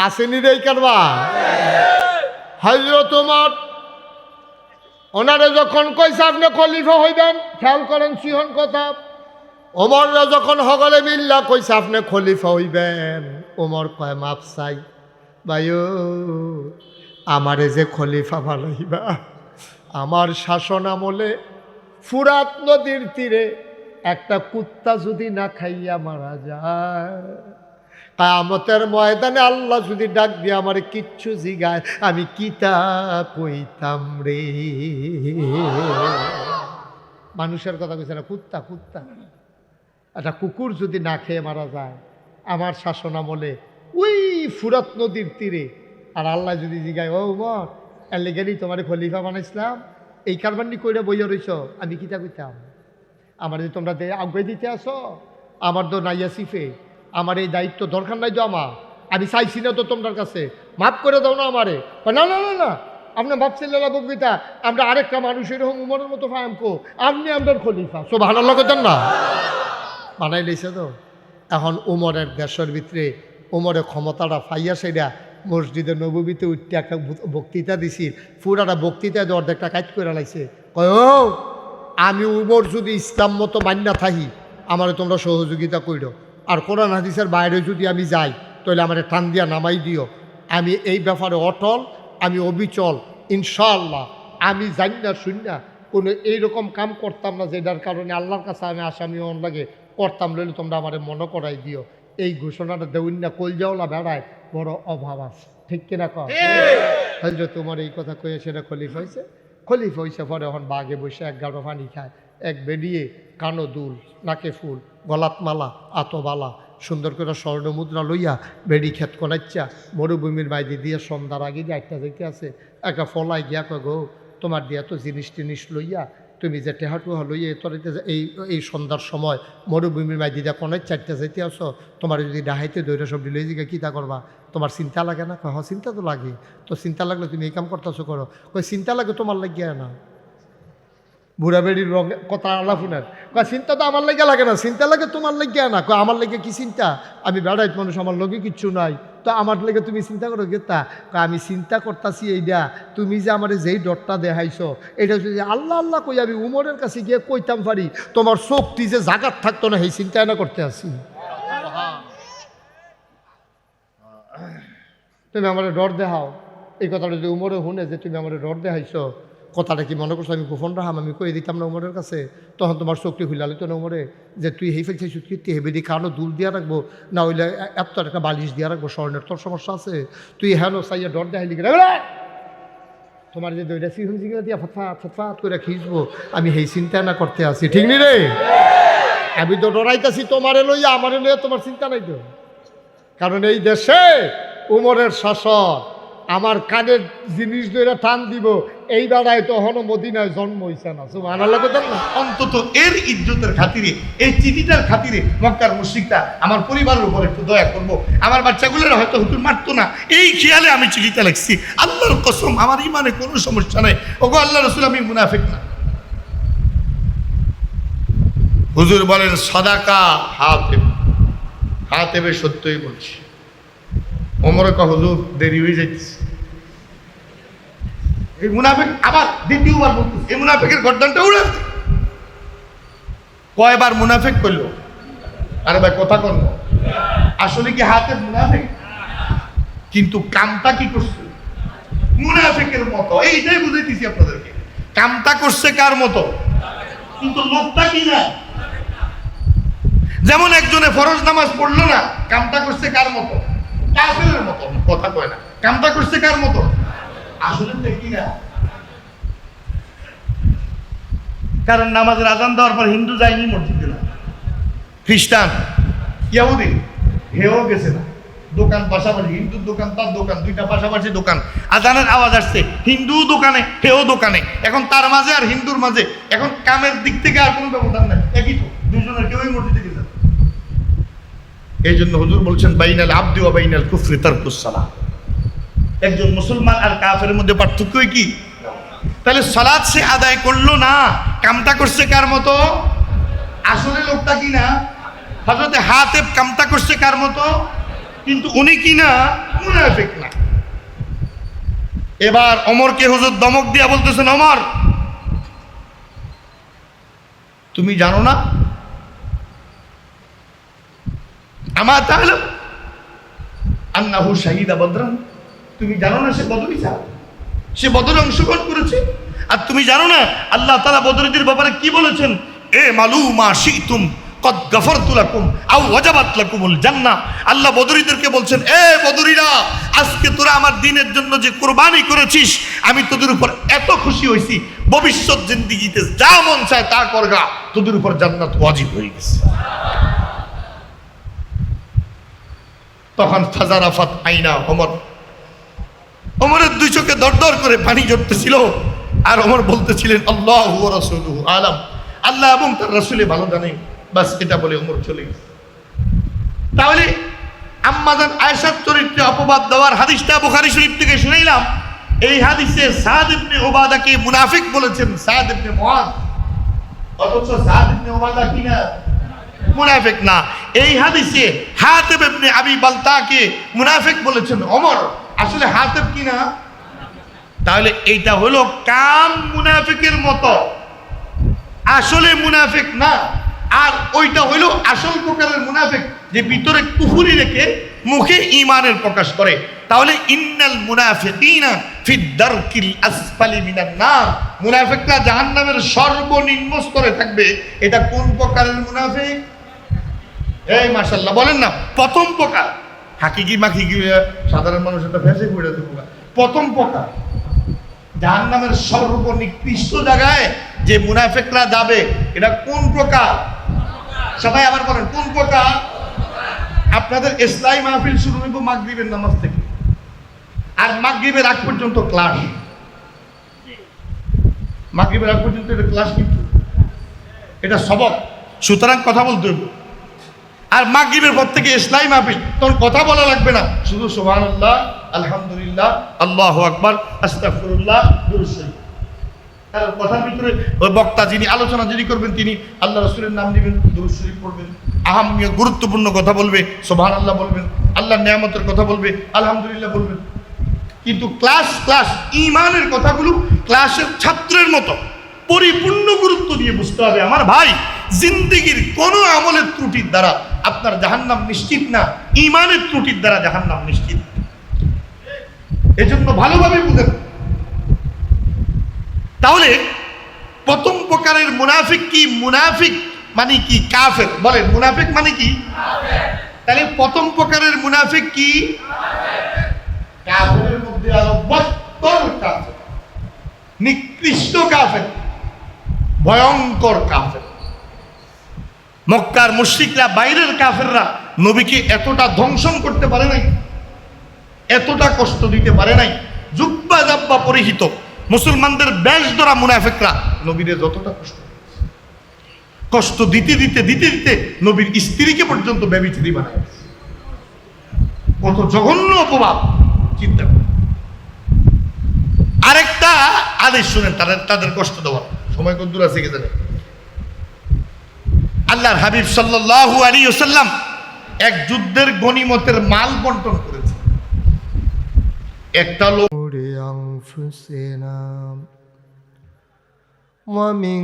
আসেনি রে কারবা হজরত ওমর ওনারে যখন কইছে আপনি খলিফা হইবেন, খেয়াল করেন সিহন কথা, ওমররা যখন হগলে মিল্লা কইছে আপনি খলিফা হইবেন, ওমর কয় মাপ চাই ভাইও, আমারে যে খলিফা বানাইবা, আমার শাসন আমলে ফুরাত নদীর তীরে একটা কুত্তা যদি না খাইয়া মারা যায়, কিয়ামতের ময়দানে আল্লাহ যদি ডাক দিয়ে আমার কিচ্ছু জিগায়, আমি কিতা কইতাম রে। মানুষের কথা কইছে না, কুত্তা কুত্তা। একটা কুকুর যদি না খেয়ে মারা যায় আমার শাসনামলে ওই ফুরাত নদীর তীরে, আর আল্লাহ যদি জিগায়, ও উমর এর লেগেনি তোমার খলিফা বানাইছিলাম, এই কারবান্ডি কইরা বইয়া রইছ, আমি কিতা কইতাম? আমার যে তোমরা আগে দিতে আসো, আমার তো নাইয়া সিফে, আমার এই দায়িত্ব দরকার নাই তো আমার, আমি চাইছি না তো তোমার কাছে, মাফ করে দাও না আমারে। না না না না, আপনার ভাবছিলেন বকবিতা, আমরা আরেকটা মানুষ এরকম উমরের মতো ফায়ামকো, আপনি আপনার খলিফা, সব ভালো করতেন না, বানাই লইছে তো। এখন উমরের দেশের ভিতরে উমরের ক্ষমতাটা ফাইয়া সেটা মসজিদে নববীতে উঠতে একটা বক্তৃতা দিছি, পুরাটা বক্তৃতা দিয়ে অর্ধেকটা কাজ করে লাইছে। কয় ও আমি উমর যদি ইসলাম মতো মান্যা থাকি আমারে তোমরা সহযোগিতা কইরো, আর কোরআন হাদিসের বাইরে যদি আমি যাই তাহলে আমার টান দিয়া নামাই দিও। আমি এই ব্যাপারে অটল, আমি অবিচল, ইনশাআল্লাহ। আমি জানি না শুনি না কোনো এইরকম কাম করতাম না যেটার কারণে আল্লাহর কাছে আমি আসামি অন লাগে করতাম, লইলে তোমরা আমার মনে করাই দিও। এই ঘোষণাটা দেউন না কলজাওলা বেড়ায় বড় অভাব আছে, ঠিক কিনা কয়? হজরত তোমার এই কথা কয়ে সেটা খলিফা হয়েছে। খলিফা হয়েছে পরে এখন বাঘে বসে এক গাড়ো পানি খায়, এক বেরিয়ে কানো দুল, নাকে ফুল, গলাত মালা, আতবালা, সুন্দর করে স্বর্ণ মুদ্রা লইয়া বেড়ি ক্ষেত কনাচ্ছা মরুভূমির বাইরে দিয়ে সন্ধ্যার আগে যে একটা যেতে আছে, একটা ফলাই গিয়া কয় গো তোমার দিয়া তো জিনিস টিনিস লইয়া তুমি যে টেহাটুহা লইয়া তরিতে এই সন্ধ্যার সময় মরুভূমির মাই দিদা কোনায় চারটা যাইতে আসো, তোমার যদি ডাহাইতে দৈরা সব দিলে দিকে কী তা করবা? তোমার চিন্তা লাগে না? কয় হ্যাঁ চিন্তা তো লাগে। তো চিন্তা লাগলে তুমি এই কাম করতেছো করো। কয় চিন্তা লাগে তোমার লাগিয়া না, বুড়া বেড়ির রঙ কথা আলাফুনের কয় চিন্তা তো আমার লাগে লাগে না, চিন্তা লাগে তোমার লাগিয়া না। কয় আমার লাগে কি চিন্তা? আমি বেড়াইত মানুষ, আমার লগে কিচ্ছু নাই, তো আমার লেগে তুমি চিন্তা করো গেতা? আমি চিন্তা করতেছি এইটা, তুমি যে আমার যেই ডরটা দেখাইছো এটা যদি আল্লাহ আল্লাহ কই আমি উমরের কাছে গিয়ে কইতাম পারি, তোমার শক্তি যে জাগাত থাকতো না, সেই চিন্তা না করতে আসি। তুমি আমার ডর দেখাও, এই কথাটা যদি উমরে শুনে যে তুমি আমার ডর দেখাইছো, কথাটা কি মনে করছো আমি গোপন রাখাম? আমি কই দিতাম না উমরের কাছে, তখন তোমার শক্তি খুলালে তো না উমরে যে তুই হেই ফেলছিস কীর্তি হেবেদি কারণও দুল দিয়া রাখবো না, হইলে এত একটা বালিশ দিয়া রাখবো স্বর্ণের, তোর সমস্যা আছে? তুই হেন চাইয়া ডর দেখাইলি গেলে তোমার যে দইটা সিহুন জিগা দিয়া ফটফাট ফটফাট করে খিঁচবো, আমি সেই চিন্তা না করতে আসি, ঠিক নি রে? আমি তো ডরাইতেছি তোমারে লইয়া, আমারে লইয়া তোমার চিন্তা নাই তো। কারণ এই দেশে উমরের শাসন, আমার কানের জিনিস ধরে টান দিব, এই বেড়ায় তখনও মদিনায় জন্ম হইছে না, সুবহানাল্লাহ বলেন না? অন্তত এর ইজ্জতের খাতিরে, এই চিঠিটার খাতিরে মক্কার মুশরিকরা আমার পরিবারের উপর একটু দয়া করবো, আমার বাচ্চাগুলোর হয়তো হুজুর মারতো না, এই খেয়ালে আমি চিঠিটা লিখছি। আল্লাহর কসম আমার ইমানে কোনো সমস্যা নাই, ওগো আল্লাহ রাসূল আমি মুনাফিক না। হুজুর বলেন সাদাকা হাতেব, হাতেবে সত্যই বলছি। ওমর কা হুজুর দেরি হয়ে যাচ্ছে, এই মুনাফিক আবার দ্বিতীয়বার বলতেছে, এই মুনাফিকের গর্দানটা উড়াচ্ছে। কয়বার মুনাফিক করলো? আরে ভাই কথা কন, আসলে কি হাতে মুনাফিক? কিন্তু কামটা কি করছে? মুনাফিকের মতো। এইটাই বুঝাইতেছি আপনাদেরকে, কামটা করছে কার মতো, কিন্তু লোকটা কি না। যেমন একজনে ফরজ নামাজ পড়লো না, কামটা করছে কার মতো? কাফেরের মতো। কথা কয় না, কামটা করছে কার মতো? আসলে দেখি না। কারণ নামাজের আজান দেওয়ার পর হিন্দু যায়নি মসজিদে না, খ্রিস্টান ইহুদি হেও গেছে না, দোকান পাশাপাশি, হিন্দুর দোকান তার দোকান, দুইটা পাশাপাশি দোকান, আজানের আওয়াজ আসছে, হিন্দু দোকানে হেও দোকানে, এখন তার মাঝে আর হিন্দুর মাঝে এখন কামের দিক থেকে আর কোনো ব্যবধান নাই, একই তো, দুজনের কেউই মসজিদে গেছে। এই জন্য হুজুর বলছেন বাইনাল আবদি ওয়া বাইনাল কুফরি তারকুস সালাহ, একজন মুসলমান আর কাফের মধ্যে পার্থক্য কি? তাহলে সালাত সে আদায় করলো না, কামটা করছে কার মতো? আসলে লোকটা কি না? হযরতে হাতেব কামটা করছে কার মতো? কিন্তু উনি কি না? মুনাফিক না। এবার ওমরকে হুজুর দমক দিয়া বলতেছেন, ওমর তুমি জানো না আমা তাআলাম আন্নাহু শাহিদা বদরান, তুমি জানো না সে বদরি সাহাবী, সে বদরে অংশগ্রহণ করেছে। আর তুমি জানো না আল্লাহ তাআলা বদরীদের ব্যাপারে কি বলেছেন? এ মালুমা শিতুম, কদ গাফারতু লাকুম আও ওয়াজাবাত লাকুমুল জান্নাহ। আল্লাহ বদরীদেরকে বলছেন, এ বদরীরা, আজকে তোরা আমার দ্বীনের জন্য যে কুরবানি করেছিস, আমি তোদের উপর এত খুশি হয়েছি, ভবিষ্যৎ জিন্দেগিতে যা মন চায় তা করগা, তোদের উপর জান্নাত ওয়াজিব হয়ে গেছে। তখন ফাজারাফাত আইনা ওমর, ওমরের দুই চোখে দরদর করে পানি ঝরতেছিল, আর ওমর বলতেছিলেন আল্লাহু ওয়া রাসূলুহু আলাম, আল্লাহ এবং তার রাসূলে ভালো জানেন। বাস এটা বলে ওমর চলে গেছে। তাহলে আম্মাজান আয়েশার চরিত্রে অপবাদ দেওয়ার হাদিসটা বুখারী শরীফ থেকে শুনাইলাম। এই হাদিসে সাদ ইবনে উবাদাকে মুনাফিক বলেছেন সাদ ইবনে মুআয, অথচ সাদ ইবনে উবাদা কিনা মুনাফিক না। এই হাদিসে হাতিব ইবনে আবি বালতাকে মুনাফিক বলেছেন ওমর, আসলে হাতিব কিনা। তাহলে এইটা হলো কাম মুনাফিকের মতো, আসলে মুনাফিক না। আর ওইটা হইলো আসল প্রকারের মুনাফিক, যে ভিতরে কুফরি রেখে মুখে ঈমানের প্রকাশ করে। তাহলে ইন্নাল মুনাফিকিনা ফিদ দারকিল আসফালি মিনান নার, মুনাফিকরা জাহান্নামের সর্বনিম্ন স্তরে থাকবে। এটা কোন প্রকারের মুনাফিক? এই মাশাআল্লাহ বলেন না, প্রথম প্রকার। হাকিকি মাকিকি সাধারণ মানুষ এটা ফেসে পড়ে দেবো। প্রথম প্রকার জাহান্নামের সর্বনিকৃষ্ট জায়গায় যে মুনাফিকরা যাবে, এটা কোন প্রকার? সবাই আবার বলেন, কোন প্রকার? আপনাদের ইসলামী মাহফিল শুরু হইব মাগরিবের নামাজ থেকে, আর মাগরিবের আগ পর্যন্ত ক্লাস। মাগরিবের আগ পর্যন্ত এটা ক্লাস, কিন্তু এটা সবক, সুতরাং কথা বলতে হইব। আর মাগরিবের পর থেকে ইসলামী মাহফিল, তখন কথা বলা লাগবে না, শুধু সুবহানাল্লাহ, আলহামদুলিল্লাহ, আল্লাহু আকবার, আস্তাগফিরুল্লাহ, দুরূদ শরীফ। আর কথার ভিতরে ওই বক্তা যিনি আলোচনা যিনি করবেন, তিনি আল্লাহ রাসূলের নাম নেবেন, দুরূদ শরীফ পড়বেন, আহাম্মিয় গুরুত্বপূর্ণ কথা বলবে, সুবহানাল্লাহ বলবেন, আল্লাহর নিয়ামতের কথা বলবে, আলহামদুলিল্লাহ বলবেন। কিন্তু ক্লাস ঈমানের কথাগুলো ক্লাসের ছাত্রের মতো পরিপূর্ণ গুরুত্ব দিয়ে বুঝতে হবে। আমার ভাই, জিন্দেগির কোনো আমলের ত্রুটির দ্বারা আপনার জাহান্নাম নিশ্চিত না, ঈমানের ত্রুটির দ্বারা জাহান্নাম নিশ্চিত। এজন্য ভালোভাবে বুঝেন। তাহলে প্রথম প্রকারের মুনাফিক কি? মুনাফিক মানে কি? কাফের। বলেন, মুনাফিক মানে কি? তাহলে প্রথম প্রকারের মুনাফিক কি? কাফেরের মধ্যে আরো বত্তর কাফের, নিকৃষ্ট কাফের, ভয়ঙ্কর কাফের। মক্কার মুশরিকরা, বাইরের কাফেররা নবীকে এতটা ধ্বংসন করতে পারে নাই, এতটা কষ্ট দিতে পারে নাই। জুব্বা জাব্বা পরিহিত মুসলমানদের বেশ ধরা মুনাফিকরা নবীরে যতটা কষ্ট দিতে দিতে দিতে দিতে নবীর স্ত্রীকে পর্যন্ত ব্যভিচারী বানায়। কত জঘন্য অপবাদ, চিন্তা করেন। আরেকটা আদেশ শুনেন তাদের কষ্ট দেওয়ার। সময় কত দূর আছে কে জানে? আল্লাহর হাবিব সাল্লাল্লাহু আলাইহি ওয়াসাল্লাম এক যুদ্ধের গনিমতের মাল বন্টন করেছে। একটা লোক ومن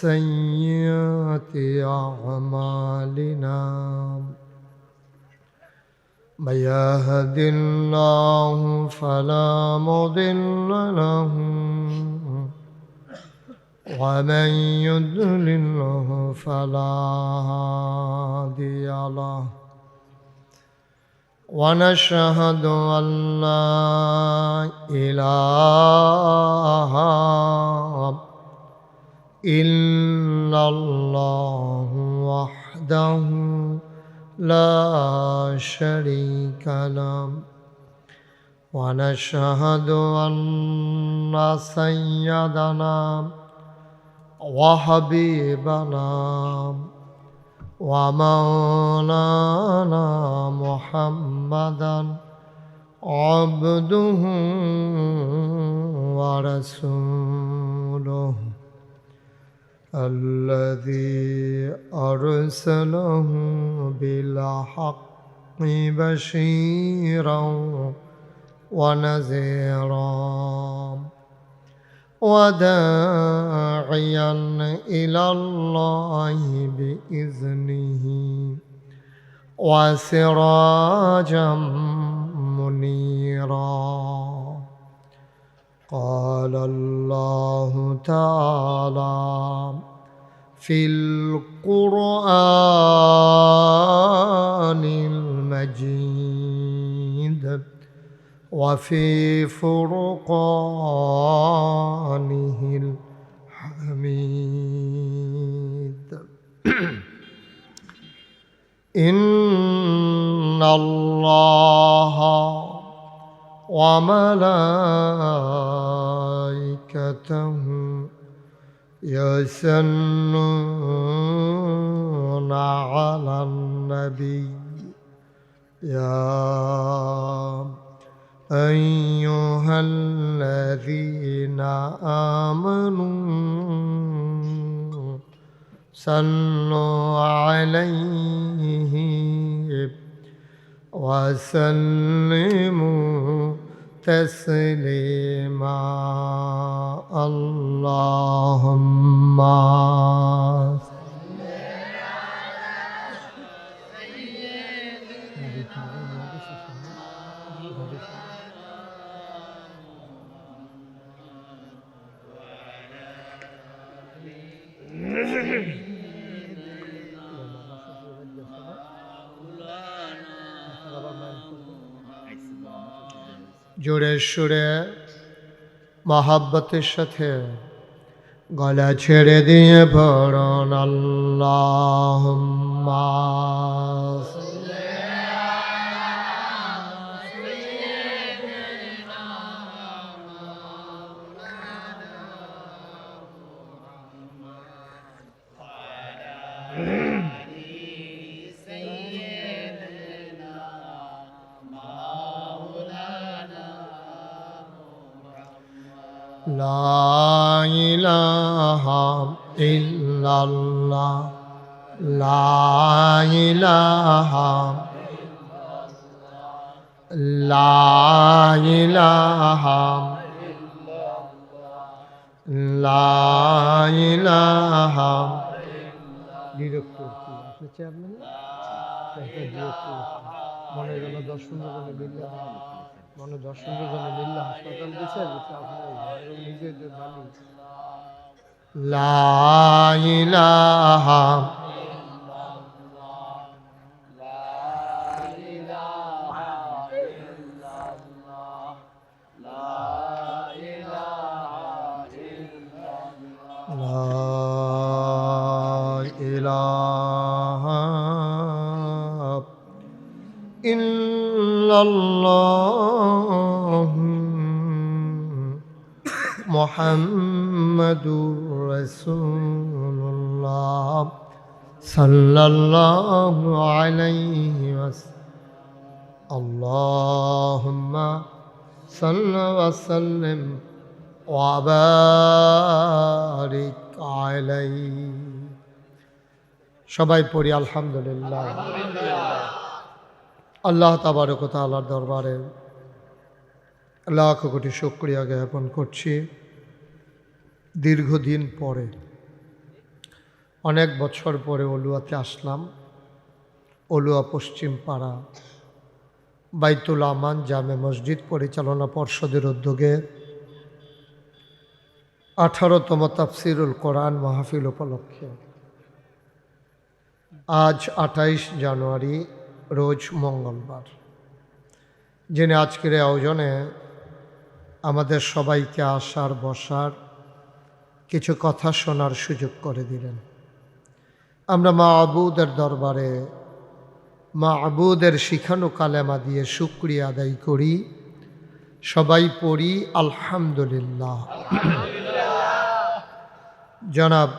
سيئات أعمالنا من يهد الله فلا مضل له ومن يضلله فلا هادي له ونشهد أن لا إله إلا الله وحده لا شريك له ونشهد أن سيدنا وحبيبنا ومولانا محمدا عبده ورسوله الذي أرسله بالحق بشيرا ونذيرا وداعيا إلى الله بإذنه وسراجا منيرا. قال الله تعالى في القرآن المجيد وفي فرقانه الحميد إن الله وملائكته يصلون على النبي يا أيها الذين آمنوا صلوا عليه وسلموا تسليما اللهم জোরে সুরে মহাব্বতের সাথে গলা ছেড়ে দিয়ে পড়ুন আল্লাহুম্মা লা ইলাহা ইল্লাল্লাহ লা ইলাহা লা ইলাহা লা ইলাহা ডিরেক্টর কি আপনি চেয়ারম্যান মনে গেল 10 জনের বিল্লাহ মনে 10 জনের বিল্লাহ হাসপাতাল দিছে আপনার নিজেদের বাণী লা ইলাহা ইল্লাল্লাহ মুহাম্মাদুর রাসূলুল্লাহ সাল্লাল্লাহু আলাইহি ওয়াসাল্লাম আল্লাহুম্মা সাল্লি ওয়া সাল্লিম ওয়া বারিক আলাইহি সবাই পড়ি আলহামদুলিল্লাহ আল্লাহ তাবারক ওয়া তাআলার দরবারে লাখ কোটি শুকরিয়া জ্ঞাপন করছি দীর্ঘদিন পরে অনেক বছর পরে অলুয়াতে আসলাম। অলুয়া পশ্চিম পাড়া বাইতুল আমান জামে মসজিদ পরিচালনা পর্ষদের উদ্যোগে 18তম তাফসিরুল কোরআন মাহফিল উপলক্ষে আজ 28 জানুয়ারি রোজ মঙ্গলবার যিনি আজকের আয়োজনে আমাদের সবাইকে আসার বসার কিছু কথা শোনার সুযোগ করে দিলেন। আমরা মাহবুদের দরবারে মাহবুদের শিখানো কালেমা দিয়ে শুকরিয়া আদায় করি। সবাই পড়ি আলহামদুলিল্লাহ। জনাব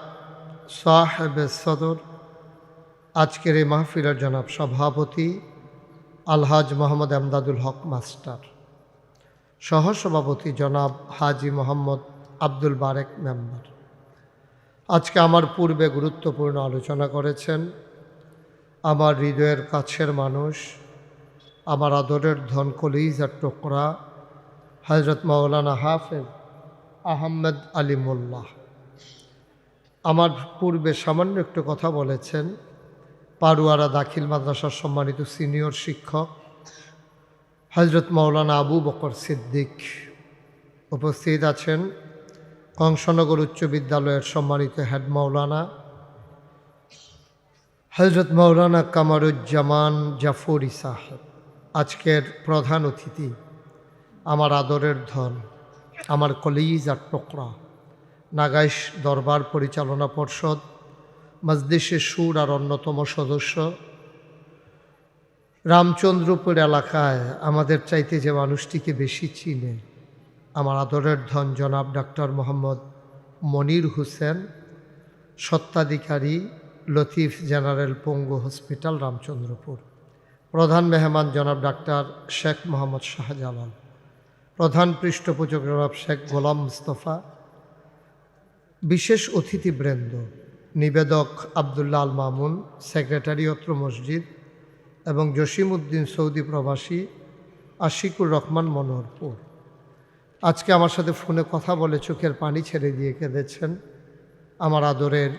সাহেবে সদর আজকের এই মাহফিলের জনাব সভাপতি আলহাজ মোহাম্মদ এমদাদুল হক মাস্টার, সহসভাপতি জনাব হাজি মোহাম্মদ আব্দুল বারেক মেম্বার আজকে আমার পূর্বে গুরুত্বপূর্ণ আলোচনা করেছেন। আমার হৃদয়ের কাছের মানুষ, আমার আদরের ধন কলিজার টুকরা হযরত মাওলানা হাফেজ আহমদ আলী মোল্লা আমার পূর্বে সামান্য একটু কথা বলেছেন। পারুয়ারা দাখিল মাদ্রাসার সম্মানিত সিনিয়র শিক্ষক হযরত মাওলানা আবু বকর সিদ্দিক উপস্থিত আছেন। কংসনগর উচ্চ বিদ্যালয়ের সম্মানিত হেড মাওলানা হজরত মৌলানা কামারুজ্জামান জাফরি সাহেব আজকের প্রধান অতিথি, আমার আদরের ধন, আমার কলিজ আর টুকরা, নাগাইশ দরবার পরিচালনা পর্ষদ মজলিসে সুর আর অন্যতম সদস্য। রামচন্দ্রপুর এলাকায় আমাদের চাইতে যে মানুষটিকে বেশি চিনে, আমার আদরের ধন জনাব ডাক্তার মোহাম্মদ মনির হোসেন, স্বত্বাধিকারী লতিফ জেনারেল পঙ্গু হসপিটাল রামচন্দ্রপুর। প্রধান মেহমান জনাব ডাক্তার শেখ মোহাম্মদ শাহজালাল, প্রধান পৃষ্ঠপোষক জনাব শেখ গোলাম মুস্তফা, বিশেষ অতিথিবৃন্দ, নিবেদক আবদুল্লাহ আল মামুন, সেক্রেটারি অত্র মসজিদ এবং জসিমউদ্দিন সৌদি প্রবাসী আশিকুর রহমান মনোহরপুর। আজকে আমার সাথে ফোনে কথা বলে চোখের পানি ছেড়ে দিয়ে কেঁদেছেন আমার আদরের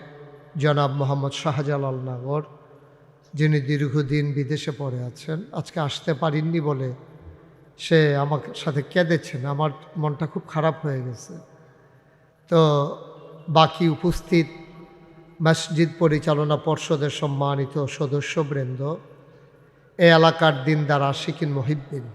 জনাব মোহাম্মদ শাহজালাল নাগর, যিনি দীর্ঘদিন বিদেশে পড়ে আছেন। আজকে আসতে পারেননি বলে সে আমার সাথে কেঁদেছেন। আমার মনটা খুব খারাপ হয়ে গেছে। তো বাকি উপস্থিত মসজিদ পরিচালনা পর্ষদের সম্মানিত সদস্যবৃন্দ, এ এলাকার দিনদার আশিকিন মুহিব্বিন,